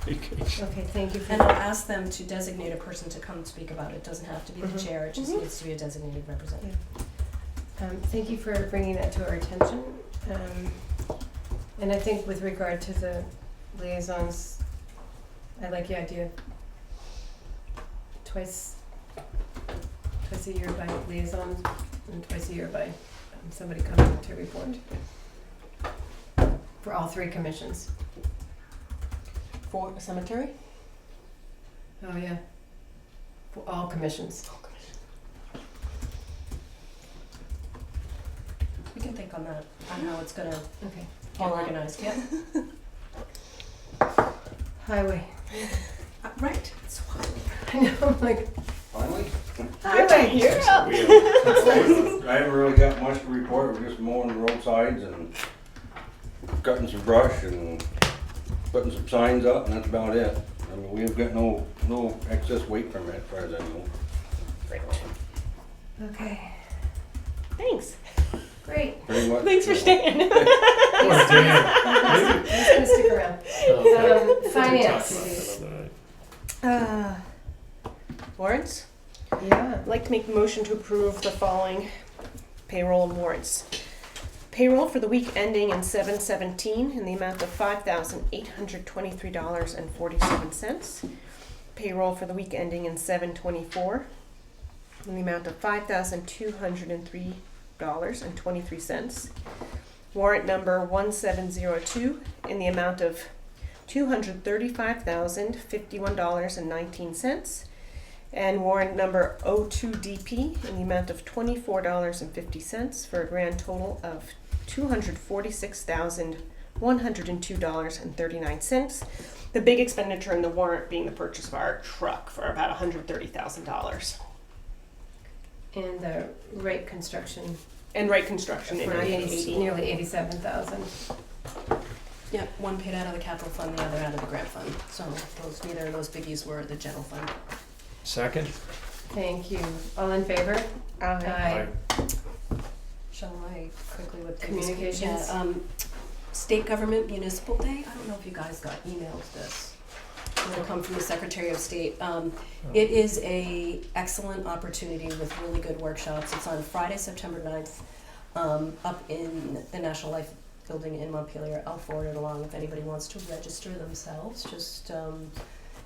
Vacation. Okay, thank you for And I'll that. ask them to designate a person to come speak about it. It doesn't have to be the chair, it just needs to be a designated representative. Thank you for bringing that to our attention. And I think with regard to the liaisons, I like the idea of twice a year by liaison and twice a year by somebody coming to report for all 3 commissions. For a cemetery? Oh, yeah. For all commissions. We can think on that, on how it's gonna Okay. get organized, yeah? Highway. Right. I know, I'm like, Finally? highway. You're up. I haven't really got much to report, we're just mowing the roadsides and cutting some brush and putting some signs up, and that's about it. I mean, we've got no excess weight permit, as far as I know. Okay, Thanks. great. Pretty much. Thanks for staying. Oh, damn. I'm just gonna stick around. Oh, Finance. Warrants? Yeah. I'd like to make a motion to approve the following payroll and warrants. Payroll for the week ending in 7/17 in the amount of $5,823.47. Payroll for the week ending in 7/24 in the amount of $5,203.23. Warrant number 1702 in the amount of $235,051.19. And warrant number 02DP in the amount of $24.50 for a grand total of $246,102.39. The big expenditure in the warrant being the purchase of our truck for about $130,000. And the rate construction And Wright Construction in for 1980. nearly 87,000. Yep, one paid out of the capital fund, the other out of the grant fund. So neither of those biggies were the general fund. Second? Thank you. All in favor? Aye. Shall I quickly with the Communications? Yeah, State Government Municipal Day. I don't know if you guys got emailed this. It'll come from the Secretary of State. It is a excellent opportunity with really good workshops. It's on Friday, September 9th, up in the National Life Building in Montpelier. I'll forward it along if anybody wants to register themselves. Just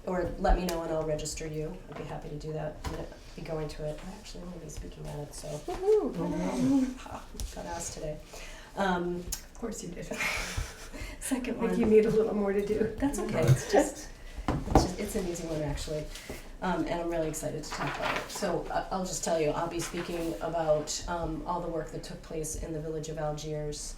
or let me know and I'll register you. I'd be happy to do that. I'm gonna be going to it. I actually am gonna be speaking at it, so got asked today. Of course you did. Second I think you one. need a little more to do. That's okay. It's just It's an easy one, actually, and I'm really excited to talk about it. So I'll just tell you, I'll be speaking about all the work that took place in the village of Algiers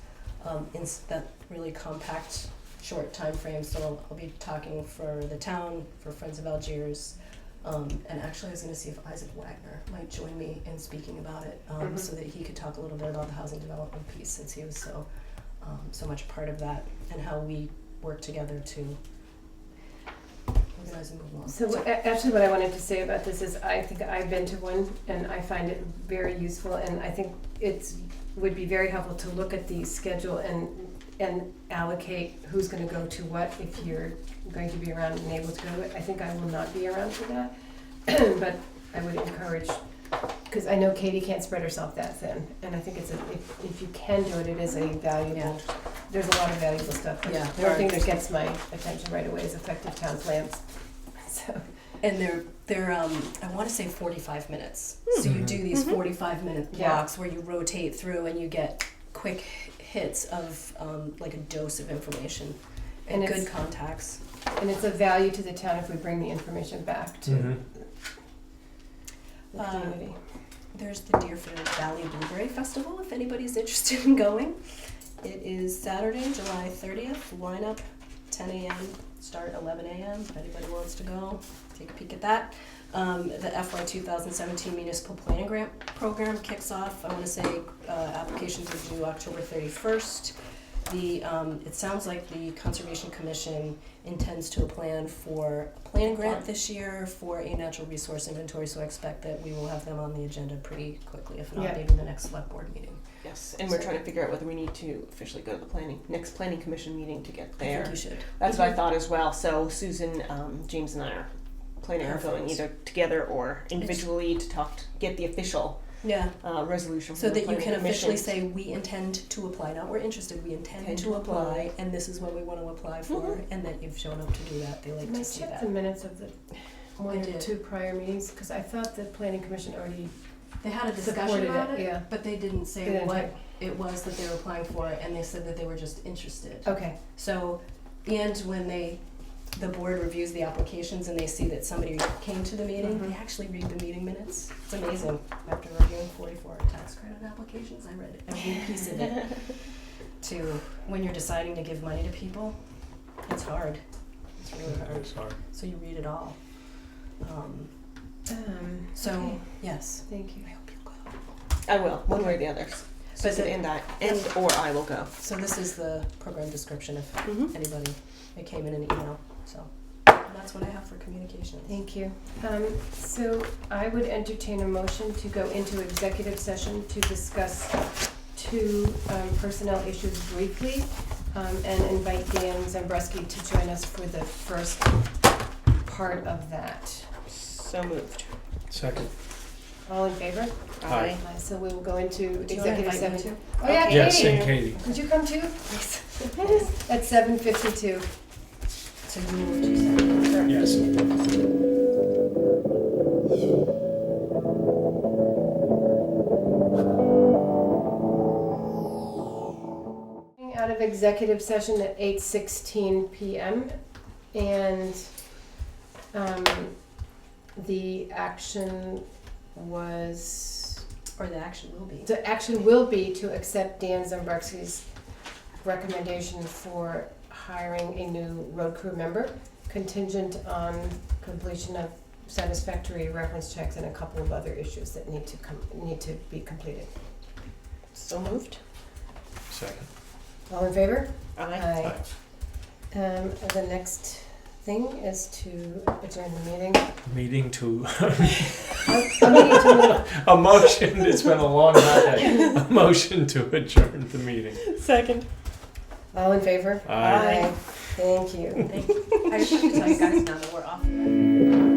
in that really compact, short time frame. So I'll be talking for the town, for Friends of Algiers, and actually I was going to see if Isaac Wagner might join me in speaking about it, so that he could talk a little bit about the housing development piece, since he was so much part of that, and how we work together to organize and move along. So actually what I wanted to say about this is I think I've been to one and I find it very useful, and I think would be very helpful to look at the schedule and allocate who's going to go to what if you're going to be around and able to go to it. I think I will not be around for that, but I would encourage, because I know Katie can't spread herself that thin, and I think if you can do it, it is a valuable. There's a lot of valuable stuff. But the one thing that gets my attention right away is effective town plans. So. And they're I want to say 45 minutes. So you do these 45-minute blocks where you rotate through and you get quick hits of like a dose of information and good contacts. And it's of value to the town if we bring the information back to the community. There's the Deerfield Valley Blueberry Festival, if anybody's interested in going. It is Saturday, July 30th. Line up 10 a.m., start 11 a.m. If anybody wants to go, take a peek at that. The FY 2017 Municipal Planning Grant Program kicks off. I want to say applications are due October 31st. It sounds like the Conservation Commission intends to plan for a planning grant this year for a natural resource inventory, so I expect that we will have them on the agenda pretty quickly, if not maybe the next select board meeting. Yes, and we're trying to figure out whether we need to officially go to the next planning commission meeting to get there. I think you should. That's what I thought as well. So Susan, James, and I are planning on going either together or individually to get the official resolution. So that you can officially say we intend to apply. Not we're interested. We intend to apply, and this is what we want to apply for, and that you've shown up to do that. They like to see that. Can I check the minutes of the one or two prior meetings? Because I thought the planning commission already. They had a discussion about it, but they didn't say what it was that they were applying for, and they said that they were just interested. Okay. So, and when the board reviews the applications and they see that somebody came to the meeting, they actually read the meeting minutes. It's amazing. After reviewing 44 tax credit applications, I read every piece of it. When you're deciding to give money to people, it's hard. It's really hard. It's hard. So you read it all. Yes. Thank you. I hope you'll go. I will, one way or the other. But or I will go. So this is the program description if anybody, it came in an email. So that's what I have for communication. Thank you. So I would entertain a motion to go into executive session to discuss two personnel issues briefly, and invite Dan Zambreski to join us for the first part of that. So moved. Second. All in favor? Aye. So we will go into Do you want to executive invite me session. too? Oh yeah, Katie. Yes, and Katie. Would you come too? At 7:52. So you moved, you said? Yes. Out of executive session at 8:16 p.m. and the action was, or the action will be. the action will be to accept Dan Zambreski's recommendation for hiring a new road crew member, contingent on completion of satisfactory reference checks and a couple of other issues that need to be completed. So moved. Second. All in favor? Aye. The next thing is to adjourn the meeting. Meeting to A meeting to a motion. It's been a long night. A motion to adjourn the meeting. Second. all in favor? Aye. Thank you. I just have to tell you guys now that we're off.